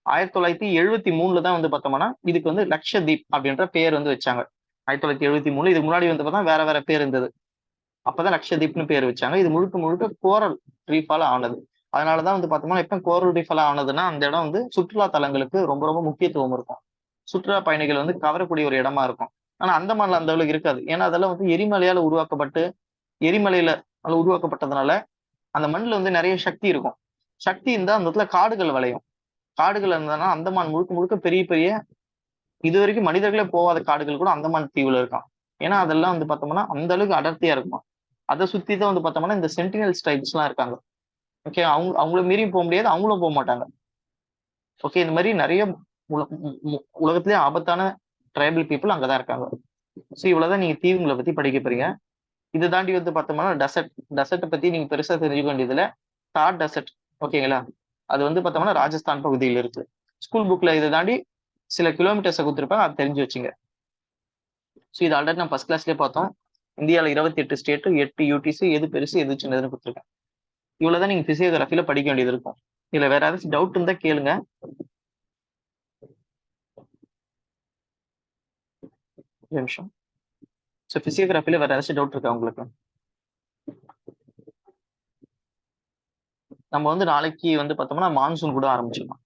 1973 தான் வந்து பார்த்தோம்னா இதுக்கு வந்து லட்சதீப் அப்படின்ற பேர் வந்து வச்சாங்க. 1973. இதுக்கு முன்னாடி வந்து பார்த்தா வேற வேற பேர் இருந்தது. அப்பதான் லட்சதீப்னு பேர் வச்சாங்க. இது முழுக்க முழுக்க கோரல் ரீஃபால ஆனது. அதனாலதான் வந்து பார்த்தோம்னா எப்ப கோரல் ரீஃபால ஆனதுன்னா அந்த இடம் வந்து சுற்றுலா தலங்களுக்கு ரொம்ப ரொம்ப முக்கியத்துவம் இருக்கும். சுற்றுலா பயணிகள் வந்து கவரக்கூடிய ஒரு இடமா இருக்கும். ஆனா அந்தமான்ல அந்த அளவுக்கு இருக்காது. ஏன்னா அதெல்லாம் வந்து எரிமலையால உருவாக்கப்பட்டு எரிமலையில உருவாக்கப்பட்டதுனால அந்த மண்ணுல வந்து நிறைய சக்தி இருக்கும். சக்தி இருந்தா அந்த இடத்துல காடுகள் விளையும். காடுகள் இருந்ததுன்னா அந்தமான் முழுக்க முழுக்க பெரிய பெரிய இது வரைக்கும் மனிதர்களே போகாத காடுகள் கூட அந்தமான் தீவுல இருக்கான். ஏன்னா அதெல்லாம் வந்து பார்த்தோம்னா அந்த அளவுக்கு அடர்த்தியா இருக்கும். அதை சுத்தி தான் வந்து பார்த்தோம்னா இந்த சென்டினல் ட்ரைப்ஸ் எல்லாம் இருக்காங்க. ஓகே, அவங்கள மீறியும் போக முடியாது, அவங்களும் போக மாட்டாங்க. ஓகே, இந்த மாதிரி நிறைய உலகத்திலே ஆபத்தான ட்ரைபல் பீப்புள் அங்கதான் இருக்காங்க. ஸோ இவ்வளவுதான் நீங்க தீவுங்களை பத்தி படிக்க போறீங்க. இதை தாண்டி வந்து பார்த்தோம்னா டெசர்ட் பத்தி நீங்க பெருசா தெரிஞ்சுக்க வேண்டியதுல தார் டெசர்ட். ஓகேங்களா, அது வந்து பார்த்தோம்னா ராஜஸ்தான் பகுதியில் இருக்கு. ஸ்கூல் புக்ல இதை தாண்டி சில கிலோமீட்டர்ஸை கொடுத்துருப்பாங்க, அதை தெரிஞ்சு வச்சுங்க. ஸோ இது ஆல்ரெடி நான் ஃபர்ஸ்ட் கிளாஸ்லேயே பார்த்தோம். இந்தியாவில் 28 ஸ்டேட்டு 8 யூடிசி, எது பெருசு எது சின்னதுன்னு கொடுத்துருக்கேன். இவ்வளவுதான் நீங்க பிசியோகிராஃபில படிக்க வேண்டியது இருக்கும். இதுல வேற ஏதாச்சும் டவுட் இருந்தா கேளுங்க. ஒரு நிமிஷம். ஸோ பிசியோகிராஃபில வேற ஏதாச்சும் டவுட் இருக்கா உங்களுக்கு? நம்ம வந்து நாளைக்கு வந்து பார்த்தோம்னா மான்சூன் கூட ஆரம்பிச்சிடலாம்.